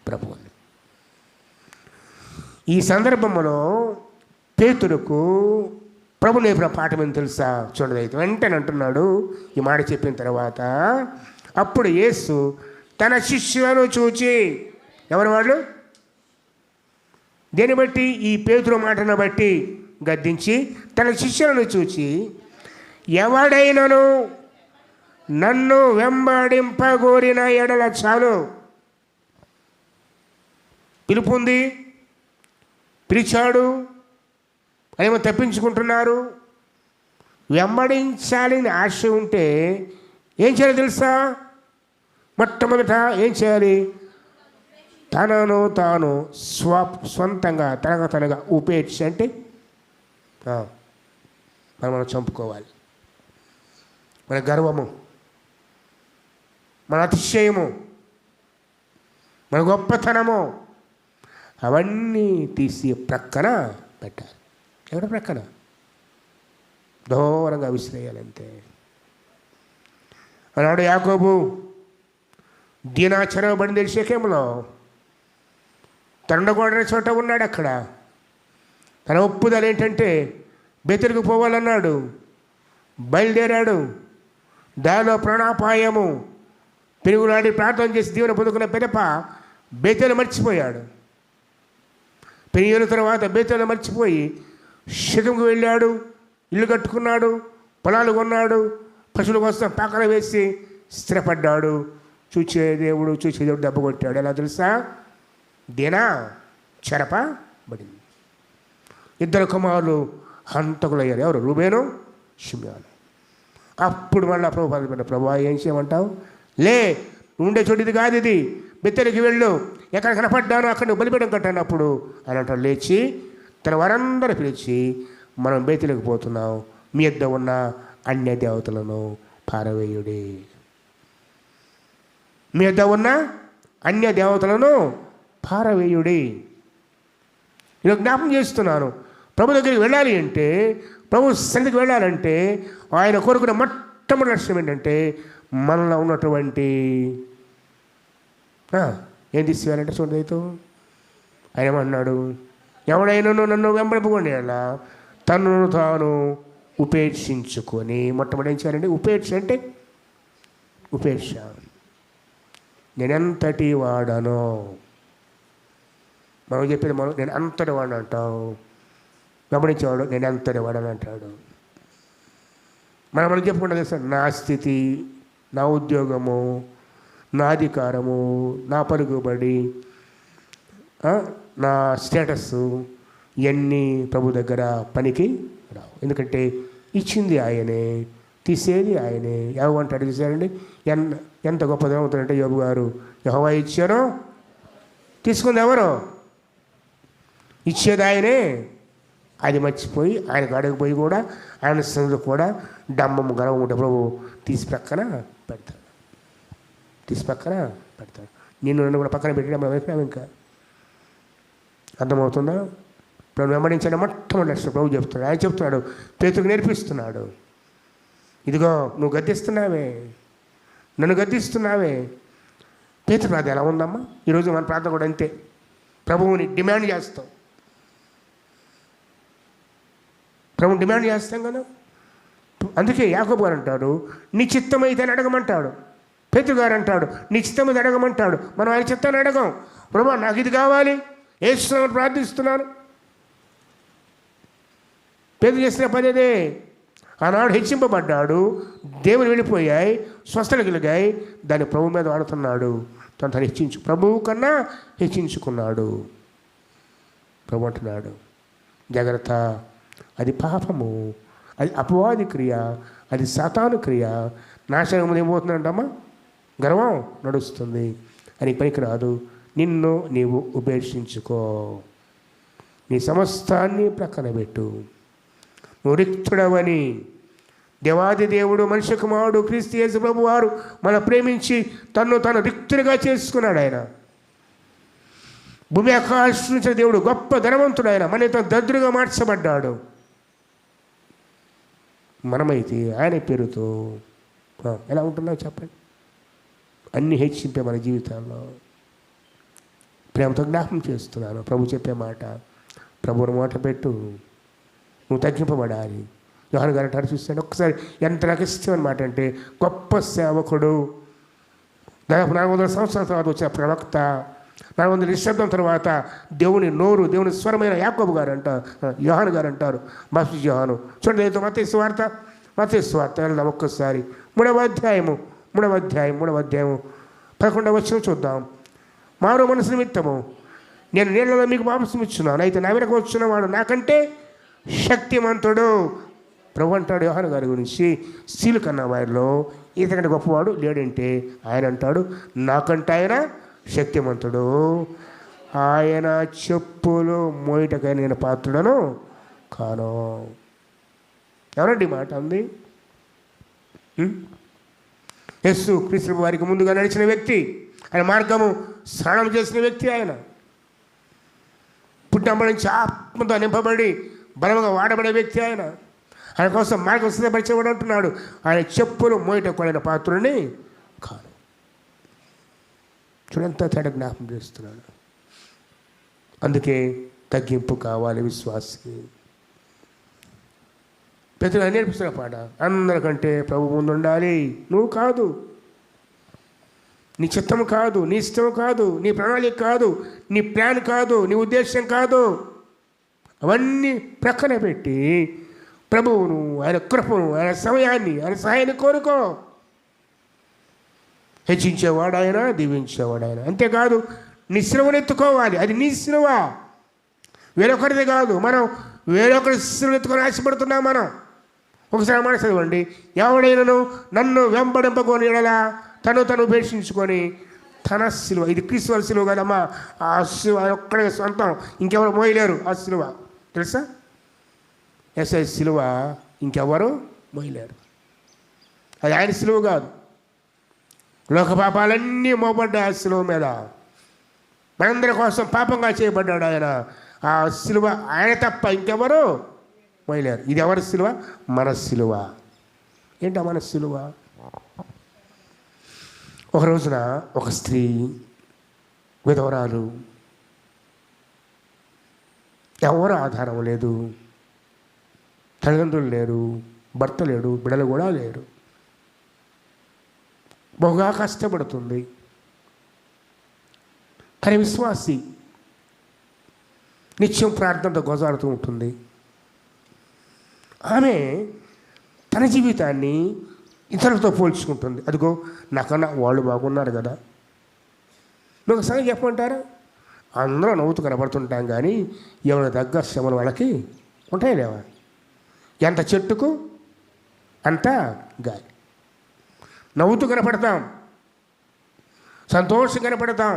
ప్రభువుని. ఈ సందర్భంలో పేతురుకు ప్రభు నేర్పిన పాఠం ఏం తెలుసా? చూడదు. అయితే వెంటనే అంటున్నాడు ఈ మాట చెప్పిన తర్వాత, అప్పుడు యేసు తన శిష్యులను చూచి, ఎవరు వాళ్ళు? దేన్ని బట్టి? ఈ పేతురు మాటను బట్టి గద్దించి తన శిష్యులను చూచి, ఎవడైనను నన్ను వెంబడింపగోరిన ఎడల చాలు. పిలుపుంది, పిలిచాడు, అదేమో తప్పించుకుంటున్నారు. వెంబడించాలని ఆశ ఉంటే ఏం చేయాలి తెలుసా? మొట్టమొదట ఏం చేయాలి? తనను తాను స్వంతంగా తనగా ఉపేక్ష అంటే మనం చంపుకోవాలి. మన గర్వము, మన అతిశయము, మన గొప్పతనము అవన్నీ తీసి ప్రక్కన పెట్టాలి. ఎవడ ప్రక్కన? దూరంగా విసిరేయాలంతే. అన్నాడు యాకోబు దీనాచరబడింది షెకెములో, తండగోడని చోట ఉన్నాడు. అక్కడ తన ఒప్పుదల ఏంటంటే బెతెరుకు పోవాలన్నాడు. బయలుదేరాడు. దానిలో ప్రాణాపాయము పెరుగులాడి ప్రార్థన చేసి దీవెన పొందుకున్న పెదప బేతేలు మర్చిపోయాడు. పెరిగిన తర్వాత బేతేలు మర్చిపోయి శిఖంకు వెళ్ళాడు. ఇల్లు కట్టుకున్నాడు, పొలాలు కొన్నాడు, పశువుల కోసం పాకలు వేసి స్థిరపడ్డాడు. చూచే దేవుడు దెబ్బ కొట్టాడు. ఎలా తెలుసా? దీనా చెరపబడింది. 2 కుమారులు హంతకులయ్యారు. ఎవరు? రూబేను, షిమ్యోను. అప్పుడు మళ్ళీ ప్రభు పదపడ్డ, ప్రభు ఏం చేయమంటావు? లే, ఉండే చోటు ఇది కాదు, ఇది బెత్తెలికి వెళ్ళు, ఎక్కడ కనపడ్డానో అక్కడ నువ్వు బలిపీఠం కట్టానప్పుడు అని అంటాడు. లేచి తన వారందరూ పిలిచి, మనం బేతెలికి పోతున్నాం, మీ యొద్ద ఉన్న అన్య దేవతలను పారవేయుడి. మీ యొద్ద ఉన్న అన్య దేవతలను పారవేయుడి. నేను జ్ఞాపం చేస్తున్నాను, ప్రభు దగ్గరికి వెళ్ళాలి అంటే, ప్రభు సన్నిధికి వెళ్ళాలంటే ఆయన కోరుకున్న మొట్టమొదటి లక్ష్యం ఏంటంటే మనలో ఉన్నటువంటి ఏం తీసేయాలంటే చూడదైతే ఆయన ఏమన్నాడు? ఎవడైనా నన్ను వెంబడింపకుండా అలా తనను తాను ఉపేక్షించుకొని, మొట్టమొదటి ఏం చేయాలంటే ఉపేక్ష అంటే ఉపేక్ష. నేనెంతటి వాడనో, మనం చెప్పేది నేను అంతటి వాడని అంటావు, గమనించేవాడు నేను అంతటి వాడని అంటాడు. మనం చెప్పుకుంటే సార్, నా స్థితి, నా ఉద్యోగము, నా అధికారము, నా పలుకుబడి, నా స్టేటస్సు ఇవన్నీ ప్రభు దగ్గర పనికి రావు. ఎందుకంటే ఇచ్చింది ఆయనే, తీసేది ఆయనే. ఏమంటాడు చూసారండి, ఎంత గొప్పదేమవుతాడంటే యోబు గారు, యెహోవా ఇచ్చారో తీసుకుంది ఎవరో, ఇచ్చేది ఆయనే. అది మర్చిపోయి ఆయన కాడకు పోయి కూడా ఆయన సన్నిధిలో కూడా డమ్మము గర్వం ఉంటే ప్రభు తీసి పక్కన పెడతాడు, తీసి పక్కన పెడతాడు. నన్ను కూడా పక్కన పెట్టి మనం అయిపోయాము. ఇంకా అర్థమవుతుందా? ప్రభు వెంబడించిన మొట్టమొదటి ప్రభు చెప్తున్నాడు. ఆయన చెప్తున్నాడు, పేతురుకు నేర్పిస్తున్నాడు, ఇదిగో నువ్వు గద్దిస్తున్నావే, నన్ను గద్దిస్తున్నావే. పేతురు ప్రార్థన ఎలా ఉందమ్మా? ఈరోజు మన ప్రార్థన కూడా అంతే. ప్రభువుని డిమాండ్ చేస్తాం, ప్రభుని డిమాండ్ చేస్తాం కదా. అందుకే యాకోబు గారు అంటాడు, నీ చిత్తమైతే అడగమంటాడు. పేతురు గారు అంటాడు, నీ చిత్తమైతే అడగమంటాడు. మనం ఆయన చిత్తాన్ని అడగం. ప్రభు నాకు ఇది కావాలి, యేసునామమున ప్రార్థిస్తున్నాను. పేతురు చేసిన పని అదే. ఆనాడు హెచ్చింపబడ్డాడు, దేవుని వెళ్ళిపోయాయి, స్వస్థలు కలిగాయి, దాన్ని ప్రభు మీద వాడుతున్నాడు. తను ప్రభువు కన్నా హెచ్చించుకున్నాడు. ప్రభు అంటున్నాడు, జాగ్రత్త, అది పాపము, అది అపవాది క్రియ, అది సాతాను క్రియ. నాశనం ఏమవుతుందంటమ్మా? గర్వం నడుస్తుంది, అని పనికిరాదు. నిన్ను నీవు ఉపేక్షించుకో, నీ సమస్తాన్ని ప్రక్కన పెట్టు. నువ్వు రిక్తుడవని దేవాది దేవుడు మనిషి కుమారుడు క్రీస్తు యేసు ప్రభు వారు మన ప్రేమించి తను రిక్తుడిగా చేసుకున్నాడు. ఆయన భూమి ఆకాశించిన దేవుడు, గొప్ప ధనవంతుడు. ఆయన మన తన దద్దురుగా మార్చబడ్డాడు. మనమైతే ఆయన పేరుతో ఎలా ఉంటున్నావు చెప్పండి? అన్నీ హెచ్చింపే మన జీవితాల్లో. ప్రేమతో జ్ఞాపకం చేస్తున్నాను, ప్రభు చెప్పే మాట, ప్రభువుని మాట పెట్టు, నువ్వు తగ్గింపబడాలి. యోహాను గారు అంటారు, చూస్తాను ఒక్కసారి ఎంత నాకు ఇష్టం అనమాట. అంటే గొప్ప సేవకుడు, దాదాపు 400 సంవత్సరాల తర్వాత వచ్చిన ప్రవక్త, 400 నిశ్శబ్దం తర్వాత దేవుని నోరు, దేవుని స్వరమైన యాకోబు గారు అంటారు, యోహాను గారు అంటారు, బాప్తిస్మ యోహాను. చూడండి, మత్తయి సువార్త వెళ్దాం ఒక్కసారి. 3వ అధ్యాయము 11వ వచనం చూద్దాం. మారు మనసు నిమిత్తము నేను నీళ్లలో మీకు బాప్తిస్మ ఇచ్చున్నాను, అయితే నా వెనక వచ్చినవాడు నాకంటే శక్తిమంతుడు. ప్రభు అంటాడు యోహాను గారి గురించి, స్త్రీలు కన్నా వారిలో ఇతకంటే గొప్పవాడు లేడంటే ఆయన అంటాడు, నాకంటే ఆయన శక్తిమంతుడు, ఆయన చెప్పులు మోయటకై నేను పాత్రుడను కాను. ఎవరండి మాట ఉంది? యేసు క్రీస్తు వారికి ముందుగా నడిచిన వ్యక్తి, ఆయన మార్గము స్నానం చేసిన వ్యక్తి, ఆయన పుట్టినప్పటి నుంచి ఆత్మతో నింపబడి బలముగా వాడబడే వ్యక్తి. ఆయన కోసం మార్గం సిద్ధపరిచేవాడు అంటున్నాడు, ఆయన చెప్పులు మోయట కూడిన పాత్రుని కాను. చూడంత తేడా జ్ఞాపకం చేస్తున్నాడు. అందుకే తగ్గింపు కావాలి విశ్వాసకి. పెద్దలు నేర్పిస్తున్న పాట, అందరికంటే ప్రభు ముందు ఉండాలి. నువ్వు కాదు, నీ చిత్తం కాదు, నీ ఇష్టం కాదు, నీ ప్రణాళిక కాదు, నీ ప్లాన్ కాదు, నీ ఉద్దేశం కాదు, అవన్నీ ప్రక్కన పెట్టి ప్రభువును, ఆయన కృపను, ఆయన సమయాన్ని, ఆయన సహాయాన్ని కోరుకో. హెచ్చించేవాడు ఆయన, దీవించేవాడు ఆయన. అంతేకాదు నీ సిలువను ఎత్తుకోవాలి, అది నీ సిలువ, వేరొకరిది కాదు. మనం వేరొకరి సిలువను ఎత్తుకొని ఆశపడుతున్నాం. మనం ఒకసారి మాట చదవండి, ఎవడైనను నన్ను వెంబడింపకొని ఎడలా తను ఉపేక్షించుకొని తన సిలువ, ఇది క్రీస్తు వారి సిలువ కదమ్మా, ఆ సిలువ ఒక్కడే సొంతం, ఇంకెవరు మోయలేరు ఆ సిలువ, తెలుసా? ఎస్ఐ సిలువ ఇంకెవరు మోయలేరు. అది ఆయన సిలువ కాదు, లోక పాపాలన్నీ మోపడ్డాయి ఆ సిలువ మీద. మనందరి కోసం పాపంగా చేయబడ్డాడు ఆయన. ఆ సిలువ ఆయన తప్ప ఇంకెవరు మోయలేరు. ఇది ఎవరి సిలువ? మన సిలువ. ఏంటో మన సిలువ. ఒక రోజున ఒక స్త్రీ, విధవరాలు, ఎవరు ఆధారం లేదు, తల్లిదండ్రులు లేరు, భర్త లేడు, బిడ్డలు కూడా లేరు, బహుగా కష్టపడుతుంది. కానీ విశ్వాసి, నిత్యం ప్రార్థనతో గోజాడుతూ ఉంటుంది. ఆమె తన జీవితాన్ని ఇతరులతో పోల్చుకుంటుంది. అదిగో నాకన్నా వాళ్ళు బాగున్నారు కదా. నువ్వు ఒకసారి చెప్పమంటారా? అందరూ నవ్వుతూ కనబడుతుంటాం, కానీ ఎవరి దగ్గర శ్రమలు వాళ్ళకి ఉంటాయి లేవా? ఎంత చెట్టుకు అంత గాలి. నవ్వుతూ కనపడతాం, సంతోషం కనపడతాం,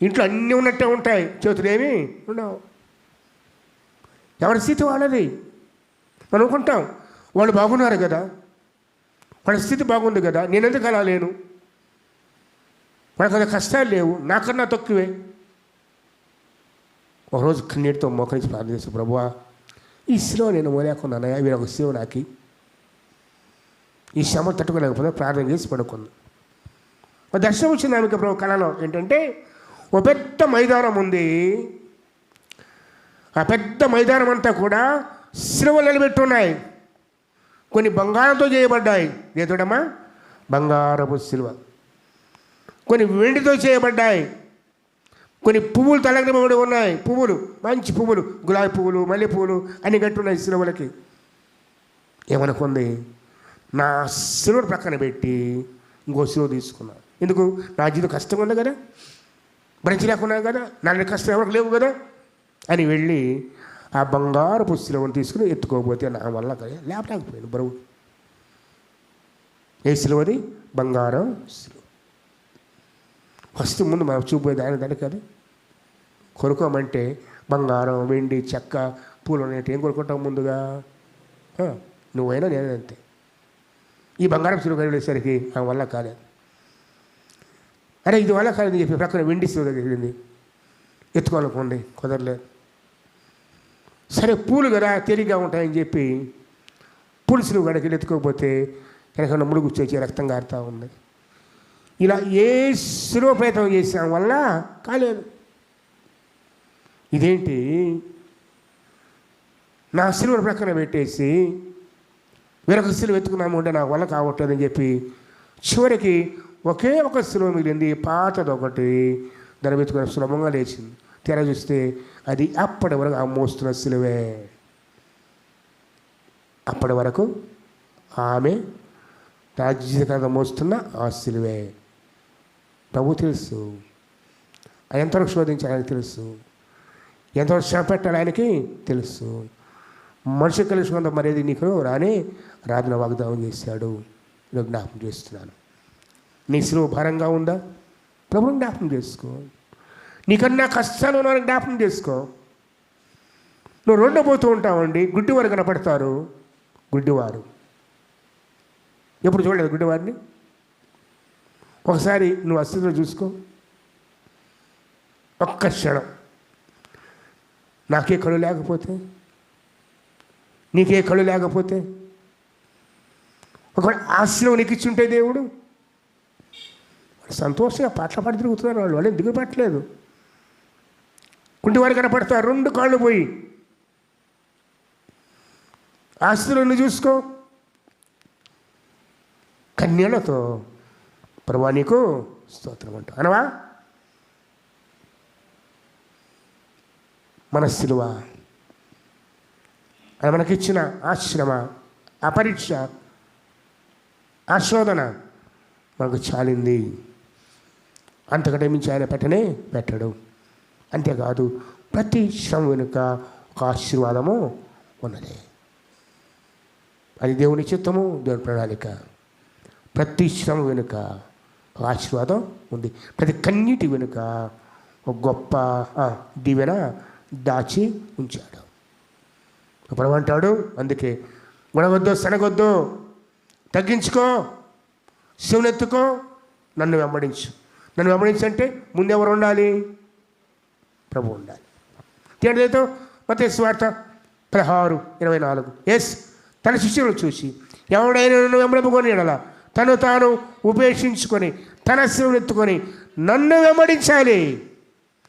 ఇంట్లో అన్నీ ఉన్నట్టే ఉంటాయి, చేతులు ఏమీ ఉండవు. ఎవరి స్థితి వాళ్ళది. మనం అనుకుంటాం వాళ్ళు బాగున్నారు కదా, వాళ్ళ స్థితి బాగుంది కదా, నేనెందుకు అలా లేను, వాళ్ళకి అది కష్టాలు లేవు, నాకన్నా తక్కువే. ఒకరోజు కన్నీటితో మోకరించి ప్రార్థన చేసి, ప్రభువా ఈ శిలువ నేను మోలేకున్నానయ్యా, వీరు ఒక శిలువ నాకి, ఈ శ్రమ తట్టుకోలేకపోతే ప్రార్థన చేసి పడుకున్నాను. ఒక దర్శనం వచ్చింది ఆమెకి ప్రభు కళలో. ఏంటంటే ఒక పెద్ద మైదానం ఉంది. ఆ పెద్ద మైదానం అంతా కూడా శిలువలు నిలబెట్టున్నాయి. కొన్ని బంగారంతో చేయబడ్డాయి, ఏదోడమ్మా బంగారపు శిలువ. కొన్ని వెండితో చేయబడ్డాయి, కొన్ని పువ్వులు తలగబడి ఉన్నాయి. పువ్వులు, మంచి పువ్వులు, గులాబీ పువ్వులు, మల్లె పువ్వులు అన్నీ కట్టున్నాయి శిలువలకి. ఏమనుకుంది, నా శిలువ ప్రక్కన పెట్టి ఇంకో శిలువ తీసుకున్నాను. ఎందుకు? నా జీవితం కష్టంగా ఉంది కదా, భరించలేకున్నాను కదా, నా కష్టం ఎవరికి లేవు కదా అని వెళ్ళి ఆ బంగారపు శిలువను తీసుకుని ఎత్తుకోకపోతే నా వల్ల లేపలేకపోయాను బరువు. ఏ శిలువది? బంగారం శిలువ. ఫస్ట్ ముందు మనం చూపోయేది ఆయన దాన్ని కదా. కొనుక్కోమంటే బంగారం, వెండి, చెక్క, పూలు అనేవి ఏం కొనుక్కుంటాం ముందుగా? నువ్వైనా నేనంతే. ఈ బంగారం శిలువ వెళ్ళేసరికి ఆ వల్ల కాలేదు. అరే ఇది వల్ల కాలేదని చెప్పి ప్రక్కన వెండి శిలువ దగ్గర వెళ్ళింది, ఎత్తుకోవాలనుకోండి, కుదరలేదు. సరే పూలు కదా తేలిగ్గా ఉంటాయని చెప్పి పూలు శిలువ గడకి ఎత్తుకోకపోతే వెనకన్నా ముడుగు వచ్చేసి రక్తం కారుతూ ఉంది. ఇలా ఏ శిలువ ప్రయత్నం చేసిన వల్ల కాలేదు. ఇదేంటి, నా శిలువను ప్రక్కన పెట్టేసి వేరొక శిలువ ఎత్తుకున్నాము అంటే నాకు వల్ల కావట్లేదని చెప్పి చివరికి ఒకే ఒక శిలువ మిగిలింది, పాతది ఒకటి. దాన్ని వెతుకుని సులభంగా లేచింది. తెర చూస్తే అది అప్పటి వరకు ఆ మోస్తున్న శిలువే. అప్పటి వరకు ఆమె రాజ్యత మోస్తున్న ఆ శిలువే. ప్రభు తెలుసు, ఎంతవరకు శోధించాలి ఆయనకి తెలుసు, ఎంతవరకు శ్రమ పెట్టాలి ఆయనకి తెలుసు. మనిషి కలుసుకున్న మరేది నీకు రానే రాజున వాగ్దానం చేశాడు. నేను జ్ఞాపకం చేస్తున్నాను. నీ శిలువ భారంగా ఉందా? ప్రభుని జ్ఞాపకం చేసుకో. నీకన్నా కష్టాలు ఉన్నారని జ్ఞాపకం చేసుకో. నువ్వు రెండో పోతూ ఉంటావండి, గుడ్డివారు కనపడతారు. గుడ్డివారు ఎప్పుడు చూడలేదు గుడ్డివారిని? ఒకసారి నువ్వు అస్థితిలో చూసుకో, ఒక్క క్షణం. నాకే కళ్ళు లేకపోతే, నీకే కళ్ళు లేకపోతే, ఒకవేళ ఆశీర్వాదం నీకు ఇచ్చి ఉంటే దేవుడు సంతోషంగా పాటలు పాడి తిరుగుతున్నారు. వాళ్ళు దిగులు పట్టలేదు. కుంటివారు కనపడతారు, రెండు కాళ్ళు పోయి. ఆశీర్వాదాన్ని చూసుకో, కన్యలతో ప్రభువా నీకు స్తోత్రం అంట అనవా? మన శిలువ, అది మనకిచ్చిన ఆశ్రమ, ఆ పరీక్ష, ఆ శోధన మనకు చాలింది. అంతకంటే మించి ఆయన పెట్టడు. అంతేకాదు ప్రతి శ్రమ వెనుక ఒక ఆశీర్వాదము ఉన్నది. అది దేవుని చిత్తము, దేవుని ప్రణాళిక. ప్రతి శ్రమ వెనుక ఒక ఆశీర్వాదం ఉంది. ప్రతి కన్నీటి వెనుక ఒక గొప్ప దీవెన దాచి ఉంచాడు. ఇప్పుడు అంటాడు, అందుకే గుణవద్దు, శనగొద్దు, తగ్గించుకో, శివునెత్తుకో, నన్ను వెంబడించు. నన్ను వెంబడించంటే ముందెవరు ఉండాలి? ప్రభు ఉండాలి. తేడేతో మత్తయి సువార్త 16:24. ఎస్, తన శిష్యులను చూసి ఎవడైనా నన్ను వెంబడింపుకొని ఎడలా తను తాను ఉపేక్షించుకొని తన శివుని ఎత్తుకొని నన్ను వెంబడించాలి.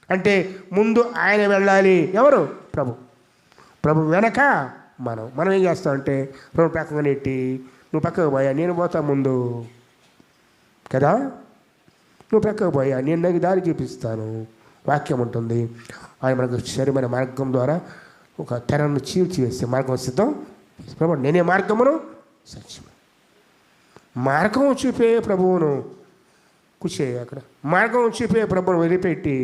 అంటే ముందు ఆయన వెళ్ళాలి. ఎవరు? ప్రభు. ప్రభు వెనక మనం ఏం చేస్తామంటే ప్రభు పక్కన నెట్టి, నువ్వు పక్కకు పోయా నేను పోతా ముందు కదా, నువ్వు పక్కకు పోయా నేను నాకు దారి చూపిస్తాను. వాక్యం ఉంటుంది. ఆయన మనకు శరీరమైన మార్గం ద్వారా ఒక తెరను చీల్చివేస్తే మార్గం సిద్ధం. ప్రభు నేనే మార్గమును సత్యమే. మార్గం చూపే ప్రభువును అక్కడ మార్గం చూపే ప్రభువును వదిలిపెట్టి,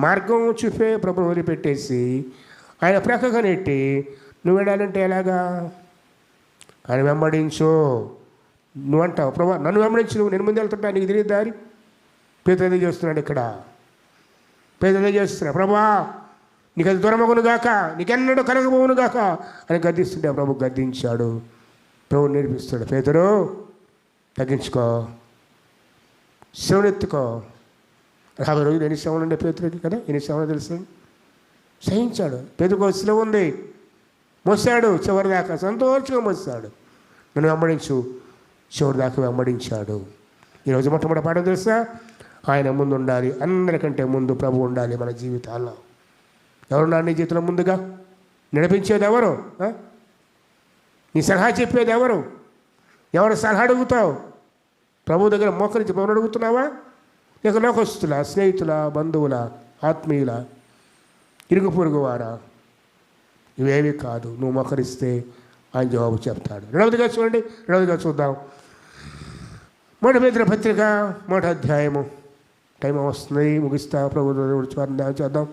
మార్గం చూపే ప్రభువును వదిలిపెట్టేసి ఆయన ప్రక్కగా నెట్టి నువ్వు వెళ్ళాలంటే ఎలాగా? ఆయన వెంబడించు. నువ్వంటావు ప్రభా నన్ను వెంబడించు, నువ్వు నేను ముందు వెళ్తుంటా, నీకు తెలియదు దారి. పేదలు చేస్తున్నాడు ఇక్కడ, పేదలు చేస్తున్నా ప్రభా నీకు అది దూరమగును గాక, నీకెన్నడూ కలగబోవును గాక అని గద్దిస్తుంటే ప్రభు గద్దించాడు. ప్రభు నేర్పిస్తాడు, పేదరు తగ్గించుకో, శివునెత్తుకో. 50 రోజులు ఎన్ని శ్రమలు ఉండే పేదరికి కదా, ఎన్ని శ్రమలు తెలుసు. సహించాడు. పేదకు శిలువ ఉంది, మోసాడు చివరి దాకా, సంతోషంగా మోసాడు. నన్ను వెంబడించు, చివరి దాకా వెంబడించాడు. ఈరోజు మొట్టమొదటి పాఠం తెలుసా? ఆయన ముందు ఉండాలి. అందరికంటే ముందు ప్రభు ఉండాలి మన జీవితాల్లో. ఎవరున్నారు నీ జీవితంలో ముందుగా? నడిపించేది ఎవరు? నీ సలహా చెప్పేది ఎవరు? ఎవరు సలహా అడుగుతావు? ప్రభు దగ్గర మోకరించి ప్రభుని అడుగుతున్నావా? లేక లోకస్తుల, స్నేహితుల, బంధువుల, ఆత్మీయుల, ఇరుగు పొరుగు వారా? ఇవేవి కాదు. నువ్వు మోకరిస్తే ఆయన జవాబు చెప్తాడు. రెండవదిగా చూడండి, రెండవదిగా చూద్దాం. 1 పేతురు పత్రిక 1వ అధ్యాయము. టైం వస్తుంది, ముగిస్తా. ప్రభు చేద్దాం.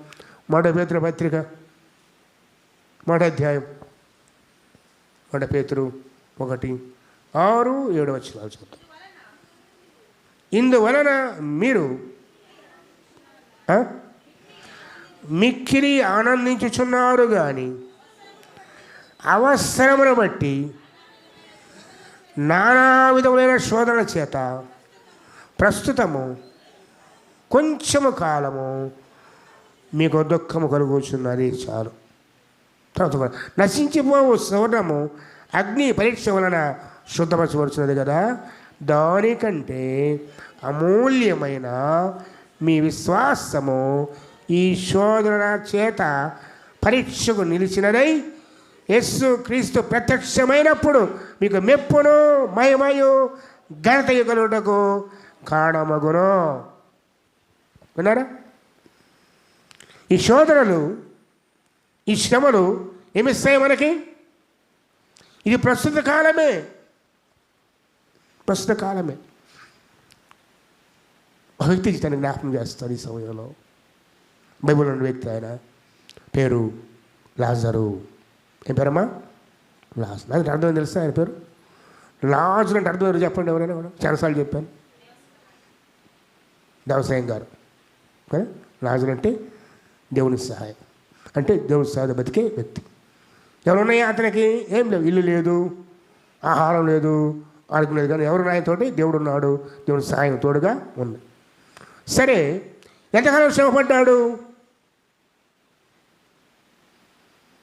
1 పేతురు పత్రిక 1వ అధ్యాయం. 1 పేతురు 1, 6, 7 వచనాలు చూద్దాం. ఇందువలన మీరు మిక్కిలి ఆనందించుచున్నారు కానీ అవసరమును బట్టి నానా విధములైన శోధన చేత ప్రస్తుతము కొంచెము కాలము మీకు దుఃఖము కలుగుచున్నది చాలు. తర్వాత నశించిపోవు సువర్ణము అగ్ని పరీక్ష వలన శుద్ధపరచబడుచున్నది కదా, దానికంటే అమూల్యమైన మీ విశ్వాసము ఈ శోధన చేత పరీక్షకు నిలిచినదై యేసు క్రీస్తు ప్రత్యక్షమైనప్పుడు మీకు మెప్పును మహిమయు ఘనతయు కలుగుటకు కారణమగును. విన్నారా? ఈ శోధనలు, ఈ శ్రమలు ఏమిస్తాయి మనకి? ఇది ప్రస్తుత కాలమే, ప్రస్తుత కాలమే. ఒక వ్యక్తికి తను జ్ఞాపకం చేస్తాడు ఈ సమయంలో. బైబిల్ ఉన్న వ్యక్తి, ఆయన పేరు లాజరు. ఏం పేరమ్మా? లాజరు. నాకు అర్థం తెలుసా ఆయన పేరు? లాజరు అంటే అర్థం చెప్పండి ఎవరైనా. కూడా చాలాసార్లు చెప్పాను. వ్యవసాయం గారు. లాజరు అంటే దేవుని సహాయం, అంటే దేవుని సహాయం బతికే వ్యక్తి. ఎవరున్నాయి అతనికి? ఏం లేవు, ఇల్లు లేదు, ఆహారం లేదు, ఆరోగ్యం లేదు, కానీ ఎవరున్నాయతోటి దేవుడు ఉన్నాడు, దేవుని సహాయం తోడుగా ఉంది. సరే, ఎంతకాలం శ్రమపడ్డాడు?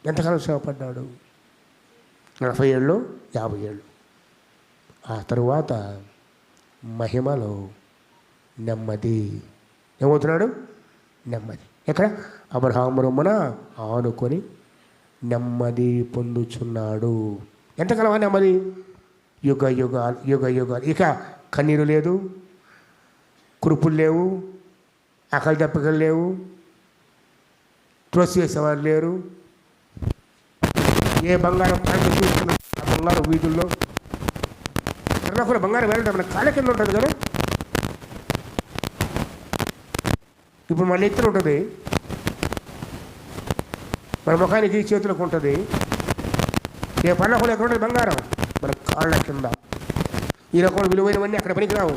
ఎంతకాలం శ్రమపడ్డాడు? 40 ఏళ్ళు, 50 ఏళ్ళు. ఆ తరువాత మహిమలో నెమ్మది. ఏమవుతున్నాడు? నెమ్మది. ఎక్కడ? అబ్రహాము రొమ్మున ఆనుకొని నెమ్మది పొందుచున్నాడు. ఎంతకాలం నెమ్మది? యుగ యుగాలు, యుగ యుగాలు. ఇక కన్నీరు లేదు, కురుపులు లేవు, ఆకలి దెబ్బకలు లేవు, త్రోసివేసేవారు లేరు. ఏ బంగారం పంట చూస్తున్న ఆ బంగారం వీధుల్లో కూడా బంగారం వెళ్ళడం మన కాళ్ళ కింద ఉంటుంది కదా. ఇప్పుడు మన నెత్తులు ఉంటుంది, మన ముఖానికి చేతులకు ఉంటుంది. ఏ పళ్ళ కూడా ఎక్కడ ఉంటుంది? బంగారం మన కాళ్ళ కింద. ఈ రకం విలువైనవన్నీ అక్కడ పనికిరావు.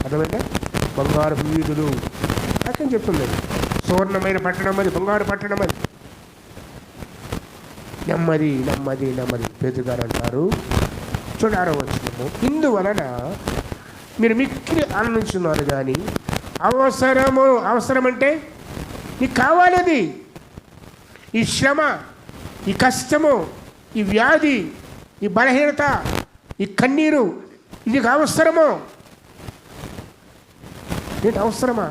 అర్థమైందా? బంగారు వీధులు నాకేం చెప్తుంది. సువర్ణమైన పట్టణం అది, బంగారు పట్టణం అది. నెమ్మది, నెమ్మది, నెమ్మది. పేతురు గారు అంటారు, చూడండి 6వ వచనము. ఇందువలన మీరు మిక్కిలి ఆనందించున్నారు కానీ అవసరము, అవసరం అంటే నీకు కావాలి అది. ఈ శ్రమ, ఈ కష్టము, ఈ వ్యాధి, ఈ బలహీనత, ఈ కన్నీరు, ఇది అవసరము. ఏంటి అవసరమా?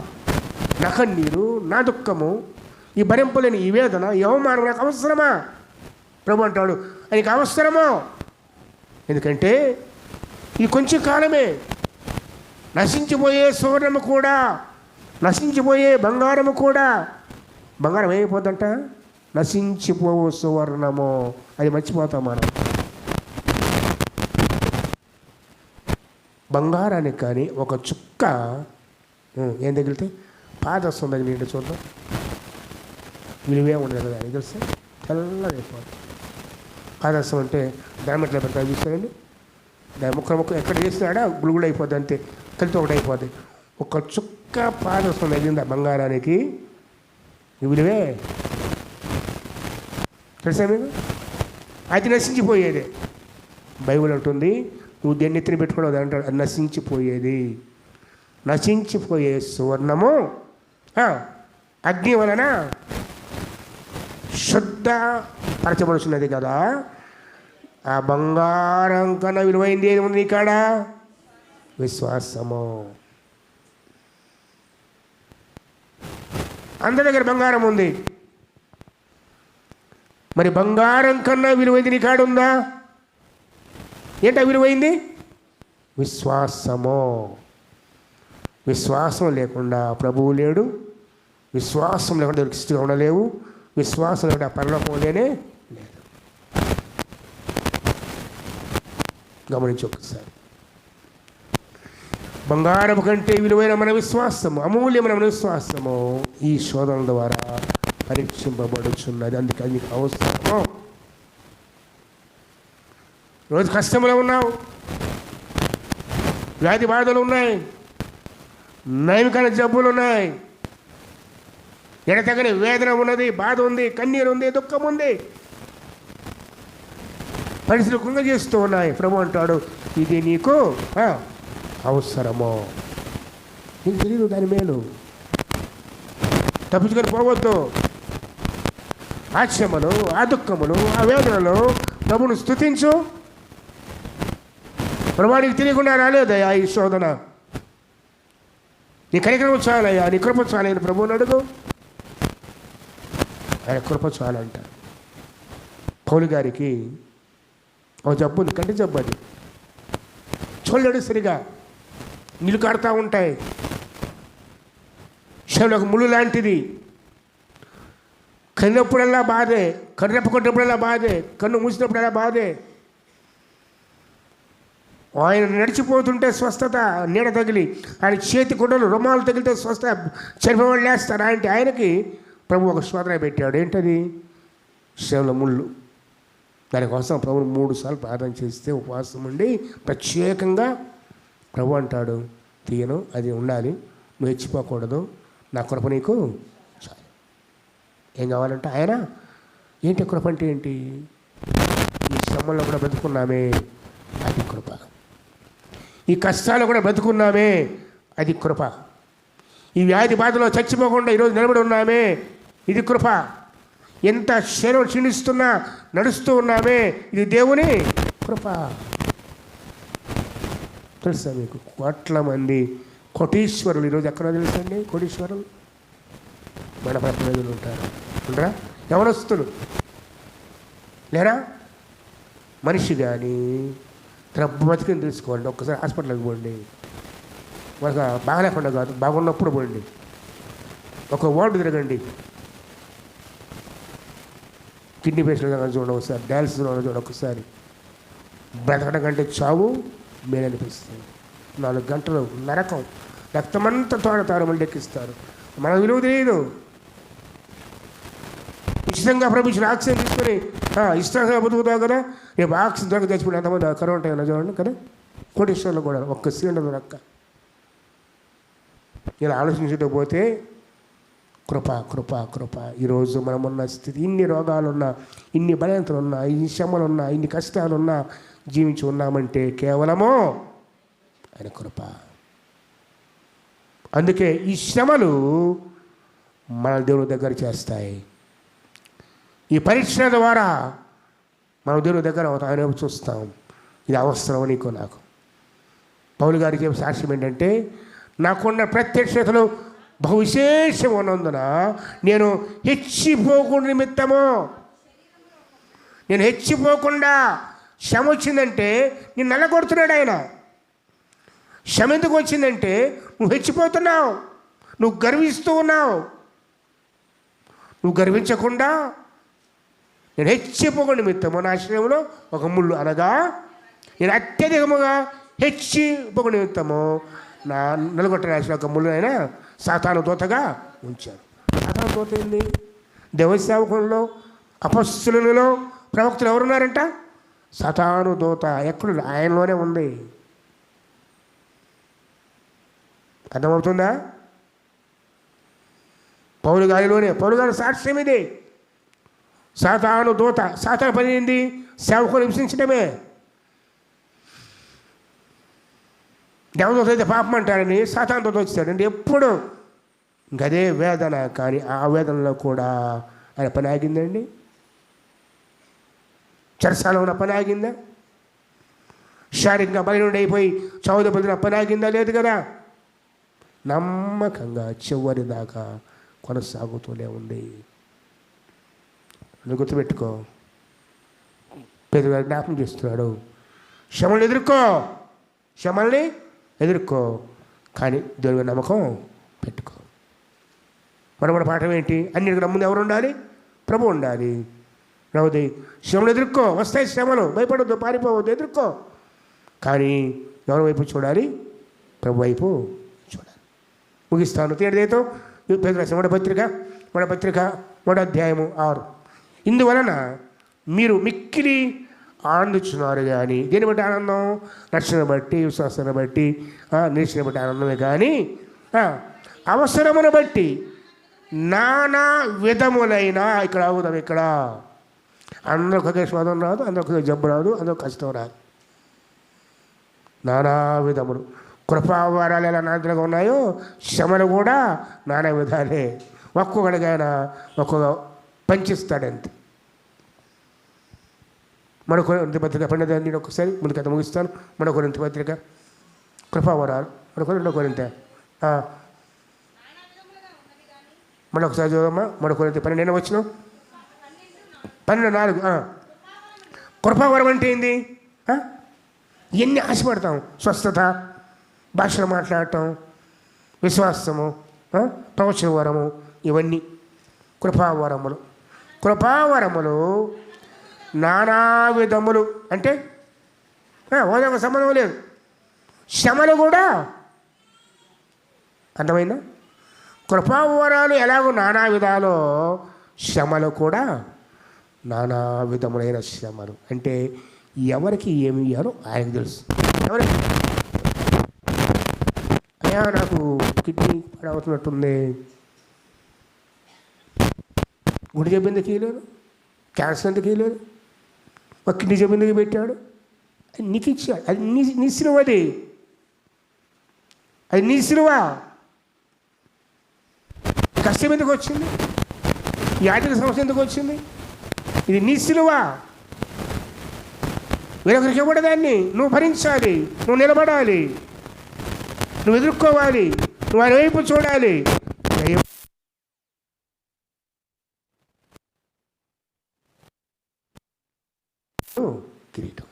నా కన్నీరు, నా దుఃఖము, ఈ భరింపులేని ఈ వేదన, ఈ అవమానం నాకు అవసరమా? ప్రభు అంటాడు ఆయనకి అవసరమో. ఎందుకంటే ఈ కొంచెం కాలమే. నశించిపోయే సువర్ణము కూడా, నశించిపోయే బంగారము కూడా. బంగారం ఏమైపోద్దంట? నశించిపోవు సువర్ణము. అది మర్చిపోతాం మనం. బంగారానికి కానీ ఒక చుక్క ఏం తగిలితే పాదస్వం తగిలింటే చూద్దాం, విలువే ఉండదు కదా, అది తెలిస్తే తెల్లగా అయిపోతుంది. పాదస్వం అంటే దామెట్లో పెడతా చూస్తారండి, దాని ముక్క ఎక్కడ చేసినాడా గురుగుడు అయిపోద్ది, అంతే కలిసి ఒకటి అయిపోద్ది. ఒక చుక్క పాదస్వం తగిలింది ఆ బంగారానికి, విలువే తెలుసా మీకు? అది నశించిపోయేది. బైబిల్ అంటుంది, నువ్వు దేన్ని ఎత్తిన పెట్టుకోవడం అంటాడు, అది నశించిపోయేది. నశించిపోయే సువర్ణము అగ్ని వలన శుద్ధపరచబడుతున్నది కదా. ఆ బంగారం కన్నా విలువైంది ఏది ఉంది ఇక్కడ? విశ్వాసము. అందరి దగ్గర బంగారం ఉంది, మరి బంగారం కన్నా విలువైంది నీ కాడ ఉందా? ఏంటా విలువైంది? విశ్వాసము. విశ్వాసం లేకుండా ప్రభువు లేడు, విశ్వాసం లేకుండా క్రీస్తుగా ఉండలేవు, విశ్వాసం లేకుండా పరలోకం లేనే లేదు. గమనించి ఒకసారి, బంగారం కంటే విలువైన మన విశ్వాసము, అమూల్యమైన మన విశ్వాసము ఈ శోధనల ద్వారా పరీక్షింపబడుచున్నది. అందుకే నీకు అవసరము. రోజు కష్టంలో ఉన్నావు, వ్యాధి బాధలు ఉన్నాయి, నైమికమైన జబ్బులు ఉన్నాయి, ఎడతెగని వేదన ఉన్నది, బాధ ఉంది, కన్నీరు ఉంది, దుఃఖం ఉంది, పరిస్థితులు కృంగజేస్తూ ఉన్నాయి. ప్రభు అంటాడు, ఇది నీకు అవసరము. నీకు తెలియదు దాని మేలు, తప్పించుకొని పోవద్దు. ఆ శ్రమలు, ఆ దుఃఖములు, ఆ వేదనలు ప్రభును స్తుతించు. ప్రభువానికి తెలియకుండా రాలేదయ్యా ఈ శోధన, నీ కనికరం చాలయ్యా, నీ కృప చాలని ప్రభువుని అడుగు. ఆయన కృప చాలంట. పౌలు గారికి ఒక జబ్బు ఉంది, కంటి జబ్బు. అది చూడలేడు సరిగా, నీళ్ళు కారుతూ ఉంటాయి, శరీరంలో ఒక ముళ్ళు లాంటిది. కన్నప్పుడల్లా బాధే, కన్ను రెప్పకొట్టినప్పుడల్లా బాధే, కన్ను మూసినప్పుడల్లా బాధే. ఆయన నడిచిపోతుంటే స్వస్థత, నీడ తగిలి ఆయన చేతి గుడ్డలు రుమాలు తగిలితే స్వస్థ, చనిపోవాళ్ళు లేస్తారు. ఆయనకి ప్రభు ఒక శోధన పెట్టాడు. ఏంటది? శరీరంలో ముళ్ళు. దానికోసం ప్రభుని 3 సార్లు ప్రార్థన చేస్తే ఉపవాసం ఉండి ప్రత్యేకంగా ప్రభు అంటాడు, తీయను, అది ఉండాలి, నువ్వు హెచ్చిపోకూడదు, నా కృప నీకు చాలు. ఏం కావాలంటే ఆయన ఏంటి కృప అంటే ఏంటి? ఈ శ్రమంలో కూడా బ్రతుకున్నామే, అది కృప. ఈ కష్టాలు కూడా బ్రతుకున్నామే, అది కృప. ఈ వ్యాధి బాధలో చచ్చిపోకుండా ఈరోజు నిలబడి ఉన్నామే, ఇది కృప. ఎంత శరీరం క్షీణిస్తున్నా నడుస్తూ ఉన్నామే, ఇది దేవుని కృప. తెలుసా మీకు? కోట్ల మంది కోటీశ్వరులు ఈరోజు ఎక్కడో తెలుసండి? కోటీశ్వరులు మన ప్రజలు ఉంటారు, ఉండరా? ఎవరొస్తులు లేరా? మనిషి కానీ తన బతికిని తెలుసుకోండి. ఒక్కసారి హాస్పిటల్కి పోండి, ఒక బాగాలేకుండా కాదు, బాగున్నప్పుడు పోండి, ఒక వార్డు తిరగండి, కిడ్నీ పేషెంట్ చూడండి ఒకసారి, డయాలసిస్ చూడండి ఒకసారి. బ్రతకడం కంటే చావు మేలనిపిస్తుంది. 4 గంటలు నరకం, రక్తమంతా తోడతారు, మళ్ళీ ఎక్కిస్తారు. మనకు విలువ తెలియదు. ఉచితంగా ప్రభుత్వం ఆక్సిజన్ తీసుకొని ఇష్టంగా బతుకుతావు కదా, రేపు ఆక్సిజన్ దొరక తెచ్చిపోయి ఎంతమంది కరోనా ఉంటాయన్నా చూడండి కదా. కోటేశ్వర్లో కూడా ఒక్క సిలిండర్ దొరక్క. ఇలా ఆలోచించుటూ పోతే కృప కృప కృప. ఈరోజు మనమున్న స్థితి, ఇన్ని రోగాలున్నా, ఇన్ని బలహీనతలున్నా, ఇన్ని శ్రమలున్నా, ఇన్ని కష్టాలున్నా జీవించి ఉన్నామంటే కేవలము ఆయన కృప. అందుకే ఈ శ్రమలు మన దేవుని దగ్గర చేస్తాయి. ఈ పరీక్ష ద్వారా మనం దేవుని దగ్గర ఆయన చూస్తాం, ఇది అవసరం నీకు నాకు. పౌలు గారికి సాక్ష్యం ఏంటంటే, నాకున్న ప్రత్యక్షతలు బహు విశేషం ఉన్నందున నేను హెచ్చిపోకుండా నిమిత్తము, నేను హెచ్చిపోకుండా. శ్రమ వచ్చిందంటే నేను నల్లగొడుతున్నాడు ఆయన. శ్రమ ఎందుకు వచ్చిందంటే నువ్వు హెచ్చిపోతున్నావు, నువ్వు గర్విస్తూ ఉన్నావు. నువ్వు గర్వించకుండా నేను హెచ్చిపోకుండా నిమిత్తము నా శరీరంలో ఒక ముళ్ళు, అనగా నేను అత్యధికముగా హెచ్చిపోక నిమిత్తము నా నలుగొట్ట రాసిన ఒక ముళ్ళైన సాతాను దూతగా ఉంచాడు. సాతాను దూత ఏంది? దైవ సేవకులలో, అపొస్తలులలో, ప్రవక్తలు ఎవరున్నారంట? సాతాను దూత ఎక్కడ? ఆయనలోనే ఉంది. అర్థమవుతుందా? పౌలు గారి సాక్ష్యం ఇది. సాతాను దూత, సాతాను పని ఏంది? సేవకులు హింసించడమే. దేవదూత అయితే పాపం అంటాడని సాతాను దూత వచ్చాడండి ఎప్పుడు. ఇంకదే వేదన. కానీ ఆ వేదనలో కూడా ఆయన పని ఆగిందండి? చెరసాల ఉన్న పని ఆగిందా? శారీరకంగా బలహీనుడు అయిపోయి చౌద పొందిన పని ఆగిందా? లేదు కదా. నమ్మకంగా చివరి దాకా కొనసాగుతూనే ఉంది. నువ్వు గుర్తుపెట్టుకో. పేదవాడు జ్ఞాపకం చేస్తున్నాడు, శ్రమల్ని ఎదుర్కో, కానీ దేవుని నమ్మకం పెట్టుకో. మన పాఠం ఏంటి? అన్నిటికీ నమ్ముంది ఎవరు ఉండాలి? ప్రభు ఉండాలి. ప్రభుది శ్రమలు ఎదుర్కో. వస్తాయి శ్రమలు, భయపడవద్దు, పారిపోవద్దు, ఎదుర్కో. కానీ ఎవరి వైపు చూడాలి? ప్రభు వైపు చూడాలి. ముగిస్తాను. తేడదేతో పేతురు రాసిన మొదటి పత్రిక 3వ అధ్యాయము 6. ఇందువలన మీరు మిక్కిలి ఆనందించున్నారు. కానీ దేని బట్టి ఆనందం? రక్షణ బట్టి, విశ్వాసాన్ని బట్టి, నిరీక్షణ బట్టి ఆనందమే. కానీ అవసరమును బట్టి నానా విధములైన, ఇక్కడ ఆగుదాం. ఇక్కడ అందరికి ఒకే స్వాదం రాదు, అందరికి జబ్బు రాదు, అందరికి కష్టం రాదు. నానా విధములు. కృపావారాలు ఎలా నాదులుగా ఉన్నాయో శ్రమలు కూడా నానా విధాలే. ఒక్కొక్కడికైనా ఒక్కొక్క పంచిస్తాడంతే. మన కొరింథీ పత్రిక 12 ఒకసారి ముందు కథ ముగిస్తాను. మన కొరింథీ పత్రిక కృపావరాలు, మన 2 కొరింథీ మన ఒకసారి చూడమ్మా. మన కొరింథీ 12 వచ్చిన 12:4. కృపావరం అంటే ఏంది? ఎన్ని ఆశపడతాం? స్వస్థత, భాషలు మాట్లాడటం, విశ్వాసము, ప్రవచన వరము, ఇవన్నీ కృపావరములు నానా విధములు. అంటే ఒక సంబంధం లేదు. శ్రమలు కూడా. అర్థమైందా? కృపావరాలు ఎలాగో నానా విధాలో, శ్రమలు కూడా నానా విధములైన శ్రమలు. అంటే ఎవరికి ఏమి ఇయ్యాలో ఆయనకు తెలుసు. ఎవరికి అయ్యా నాకు కిడ్నీ పడవుతున్నట్టుంది, గుడి జబ్బు ఎందుకు ఇయ్యలేదు, క్యాన్సర్ ఎందుకు ఇయ్యలేదు, ఒక కిడ్నీ జబ్బు ఎందుకు పెట్టాడు? అది నీకు ఇచ్చాడు. అది నీ సిలువ. అది నీ సిలువ. కష్టం ఎందుకు వచ్చింది? ఈ ఆర్థిక సమస్య ఎందుకు వచ్చింది? ఇది నీ సిలువ. వేరొకరికి ఇవ్వడదాన్ని నువ్వు భరించాలి, నువ్వు నిలబడాలి, నువ్వు ఎదుర్కోవాలి, నువ్వు ఆయన వైపు చూడాలి. కిరీటం.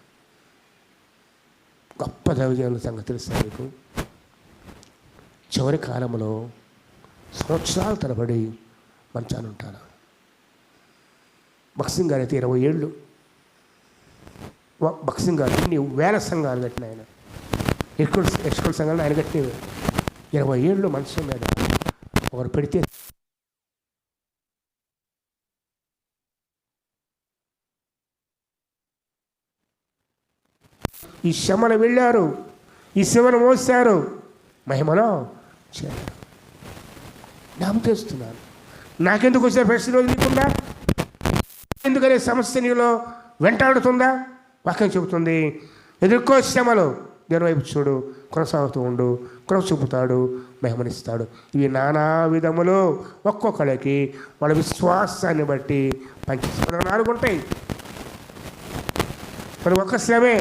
గొప్ప దైవజనుల సంగతి తెలుసా మీకు? చివరి కాలంలో సంవత్సరాల తరబడి మంచాన్ని ఉంటాను. బక్సింగ్ గారు అయితే 20 ఏళ్ళు. బక్సింగ్ గారు ఇన్ని వేల సంఘాలు కట్టిన ఆయన. ఎక్స్కూల్ సంఘాలు ఆయన కట్టినవి. 20 ఏళ్ళు మంచం మీద ఒకరు పెడితే ఈ శ్రమను వెళ్ళారు, ఈ శ్రమను మోసారు, మహిమలో చేరారు. జ్ఞాపకం చేస్తున్నాను. నాకెందుకు వచ్చే ప్రశ్న వదిలేకుండా? ఎందుకనే సమస్య నీలో వెంటాడుతుందా? వాక్యం చెబుతుంది, ఎదుర్కో శ్రమలు, దేవుని వైపు చూడు, కొనసాగుతూ ఉండు, కృప చూపుతాడు, మహిమనిస్తాడు. ఇవి నానా విధములు ఒక్కొక్కడికి వాళ్ళ విశ్వాసాన్ని బట్టి 4 ఉంటాయి. మరి ఒక్క శ్రమే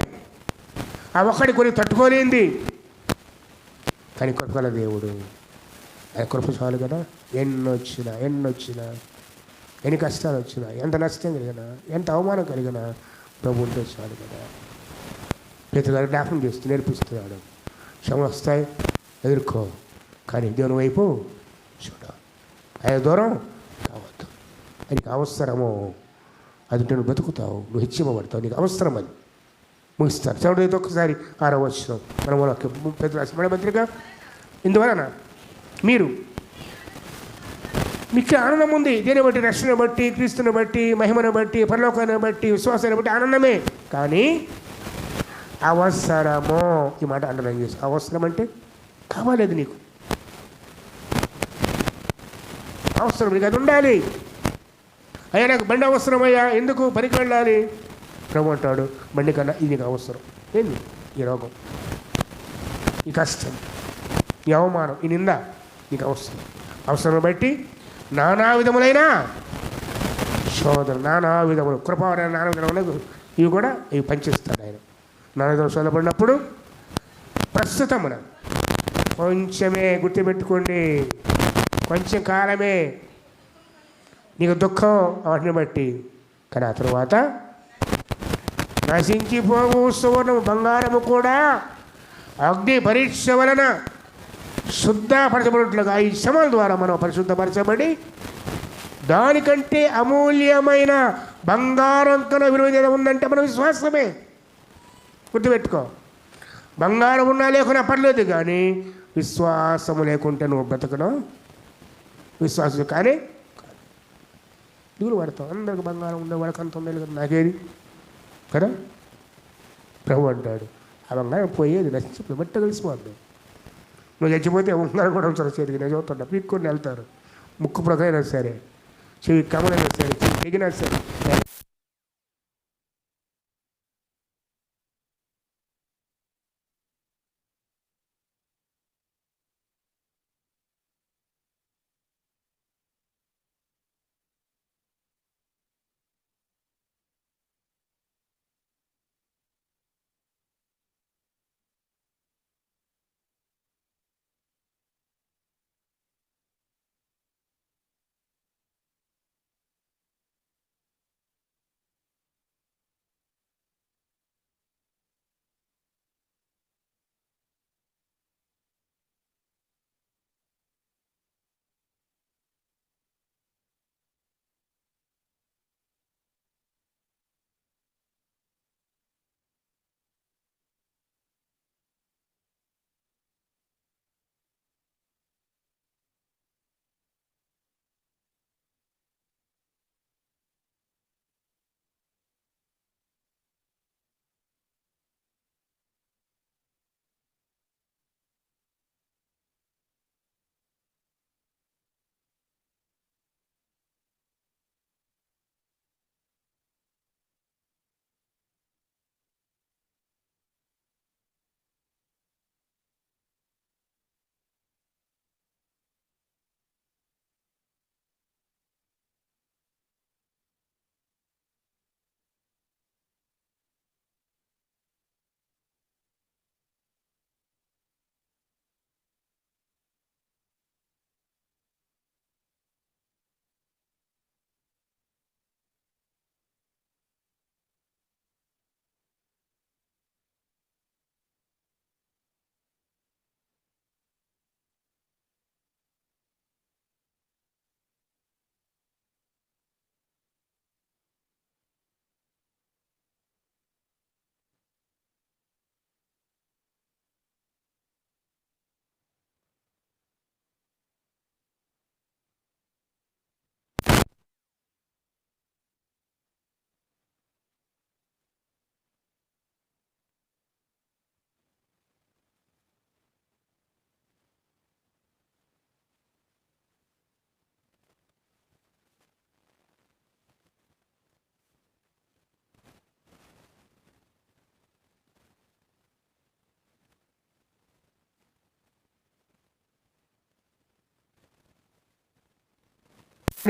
ఆ ఒక్కడి కొని తట్టుకోలేంది. కానీ కృపగల దేవుడు, ఆయన కృప చాలు కదా. ఎన్నొచ్చినా ఎన్ని కష్టాలు వచ్చినా, ఎంత నష్టం కలిగినా, ఎంత అవమానం కలిగినా ప్రభు ఉంటే చాలు కదా. పేతురు జ్ఞాపకం చేస్తూ నేర్పిస్తున్నాడు. శ్రమలు వస్తాయి, ఎదుర్కో, కానీ దేవుని వైపు చూడ. ఆయన దూరం కావద్దు. ఆయనకి అవసరము అది నువ్వు బతుకుతావు, నువ్వు హెచ్చివ్వబడతావు. నీకు అవసరం అది. ముగిస్తారు. చదువుతో ఒక్కసారి 6వ వచనం మన పెద్ద రాసిన పత్రిక. ఇందువలన మీకు ఆనందం ఉంది. దేని బట్టి? రక్షణ బట్టి, క్రీస్తుని బట్టి, మహిమను బట్టి, పరలోకాన్ని బట్టి, విశ్వాసాన్ని బట్టి ఆనందమే. కానీ అవసరమో, ఈ మాట అండర్లైన్ చేసి, అవసరం అంటే కావాలేదు నీకు, అవసరం నీకు, అది ఉండాలి. అయ్యా నాకు బండి అవసరమయ్యా, ఎందుకు? పనికి వెళ్ళాలి. ప్రభు అంటాడు బండి కన్నా ఇది నీకు అవసరం. ఏంది? ఈ రోగం, ఈ కష్టం, ఈ అవమానం, ఈ నింద నీకు అవసరం. అవసరం బట్టి నానా విధములైన శోధన, నానా విధములు, కృపావరైన నానా విధములు ఇవి కూడా ఇవి పనిచేస్తాడు ఆయన. నానా విధములు శోధపడినప్పుడు ప్రస్తుతమున కొంచెమే, గుర్తుపెట్టుకోండి, కొంచెం కాలమే నీకు దుఃఖం వాటిని బట్టి. కానీ ఆ తరువాత నశించిపోవు సువర్ణము బంగారము కూడా అగ్ని పరీక్ష వలన శుద్ధపరచబడినట్లుగా ఈ శ్రమల ద్వారా మనం పరిశుద్ధపరచబడి దానికంటే అమూల్యమైన బంగారం కన్నా విలువ ఉందంటే మన విశ్వాసమే. గుర్తుపెట్టుకో, బంగారం ఉన్నా లేకున్నా పర్లేదు, కానీ విశ్వాసము లేకుంటే నువ్వు బ్రతకడం విశ్వాసం కానీ దిగులు పడతావు. అందరికి బంగారం ఉండే వాళ్ళకి అంత ఉంది కదా, నాకేది కదా. ప్రభు అంటాడు ఆ బంగారం పోయేది, నచ్చి బట్ట కలిసిపోద్దు. నువ్వు చచ్చిపోతే బంగారం కూడా ఉంచారు చేతికి. నేను చదువుతుంటా, పీక్కొని వెళ్తారు. ముక్కు ప్రకైనా సరే, చెవి కమలైనా సరే, చెవి తెగినా సరే.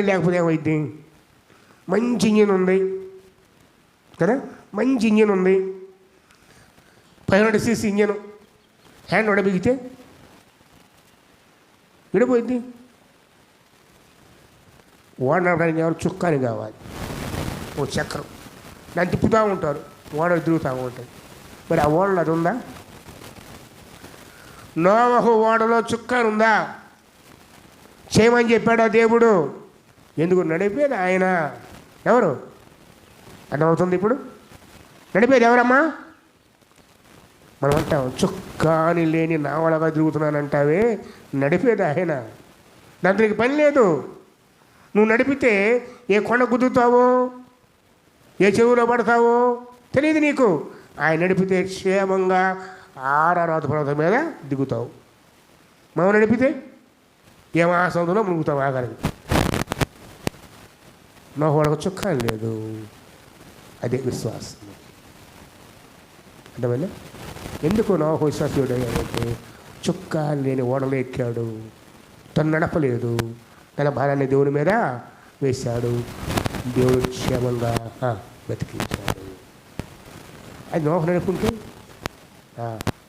లేకపోతే ఏమైంది? మంచి ఇంజిన్ ఉంది కదా, మంచి ఇంజిన్ ఉంది, 500 cc ఇంజను, హ్యాండ్ బిగితే విడిపోయింది. ఓడడానికి ఎవరు చుక్కాని కావాలి, ఓ చక్రం, దాన్ని తిప్పుతూ ఉంటారు, ఓడలు తిరుగుతూ ఉంటాయి. మరి ఆ ఓడలో అది ఉందా? నోవహు ఓడలో చుక్కాని ఉందా? చేయమని చెప్పాడా దేవుడు? ఎందుకు నడిపేది ఆయన? ఎవరు? అర్థమవుతుంది ఇప్పుడు? నడిపేది ఎవరమ్మా? మనం అంటాం చుక్కాని లేని నావలగా తిరుగుతున్నానంటావే, నడిపేది ఆయన. దాంతో నీకు పని లేదు. నువ్వు నడిపితే ఏ కొండ గుద్దుతావో, ఏ చెరువులో పడతావో తెలియదు నీకు. ఆయన నడిపితే క్షేమంగా ఆరారాధ పర్వతం మీద దిగుతావు. మనం నడిపితే ఏమాసంలో మునుగుతావు ఆఖరికి. నోహోడకు చుక్కా లేదు. అదే విశ్వాసం. అర్థమైందా? ఎందుకు నోహో విశ్వాసుడు అయ్యాడంటే చుక్కా లేని ఓడలు ఎక్కాడు. తను నడపలేదు, తన భారాన్ని దేవుని మీద వేశాడు. దేవుడు క్షేమంగా బతికించాడు. అది నోహ నడుపుకుంటే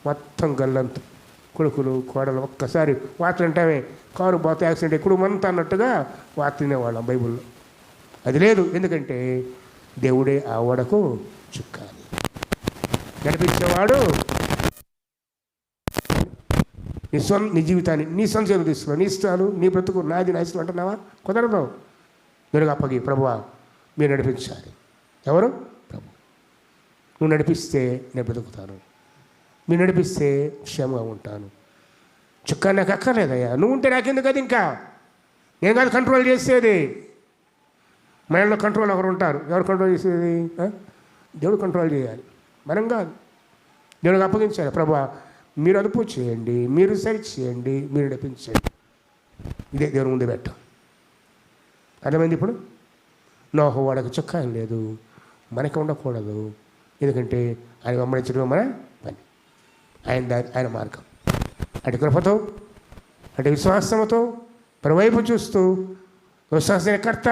మొత్తం గల్లంత కొడుకులు కోడలు ఒక్కసారి వార్తలు అంటామే, కారు బాత యాక్సిడెంట్ ఎప్పుడు మంత అన్నట్టుగా వార్త వినేవాళ్ళం బైబుల్లో. అది లేదు. ఎందుకంటే దేవుడే ఆ ఓడకు చుక్కాలి. నడిపించేవాడు నీ జీవితాన్ని నీ సొంత చేతులు తీసుకున్నావు. నీ ఇష్టాలు, నీ బ్రతుకు, నాది నా ఇష్టం అంటున్నావా? కుదరదు. మీరు అప్పగి ప్రభువా మీరు నడిపించాలి. ఎవరు? ప్రభు. నువ్వు నడిపిస్తే నేను బ్రతుకుతాను, మీరు నడిపిస్తే క్షేమంగా ఉంటాను. చుక్కా నాకు అక్కర్లేదయ్యా, నువ్వు ఉంటే నాకెందుకు? అది ఇంకా నేను కాదు కంట్రోల్ చేసేది. మనలో కంట్రోల్ ఒకరు ఉంటారు. ఎవరు కంట్రోల్ చేసేది? దేవుడు కంట్రోల్ చేయాలి, మనం కాదు. దేవుడికి అప్పగించాలి. ప్రభువా మీరు అదుపు చేయండి, మీరు సరి చేయండి, మీరు నడిపించండి. ఇదే దేవుని ముందు పెట్టాం. అర్థమైంది? ఇప్పుడు నోహ వాడకు చుక్కా లేదు, మనకి ఉండకూడదు. ఎందుకంటే ఆయన వెంబడించడం మన పని, ఆయన దారి, ఆయన మార్గం. అటు కృపతో, అటు విశ్వాసంతో పరవైపు చూస్తూ విశ్వాస కర్త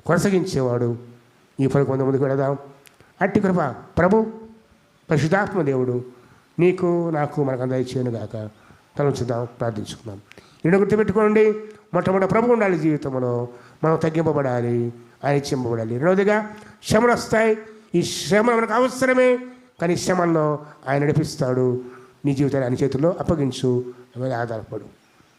కొనసాగించేవాడు. ఈ పని కొంతమందికి వెళదాం. అట్టి కృప ప్రభు పరిశుద్ధాత్మ దేవుడు నీకు నాకు మనకు అందరి చేయను గాక. తలంచుదాం, ప్రార్థించుకుందాం. రెండు గుర్తుపెట్టుకోండి. మొట్టమొదటి ప్రభు ఉండాలి జీవితంలో, మనం తగ్గింపబడాలి, ఆయన ఇచ్చింపబడాలి. రెండవదిగా శ్రమలు వస్తాయి. ఈ శ్రమ మనకు అవసరమే, కానీ శ్రమల్లో ఆయన నడిపిస్తాడు. నీ జీవితాన్ని ఆయన చేతుల్లో అప్పగించు, ఆధారపడు.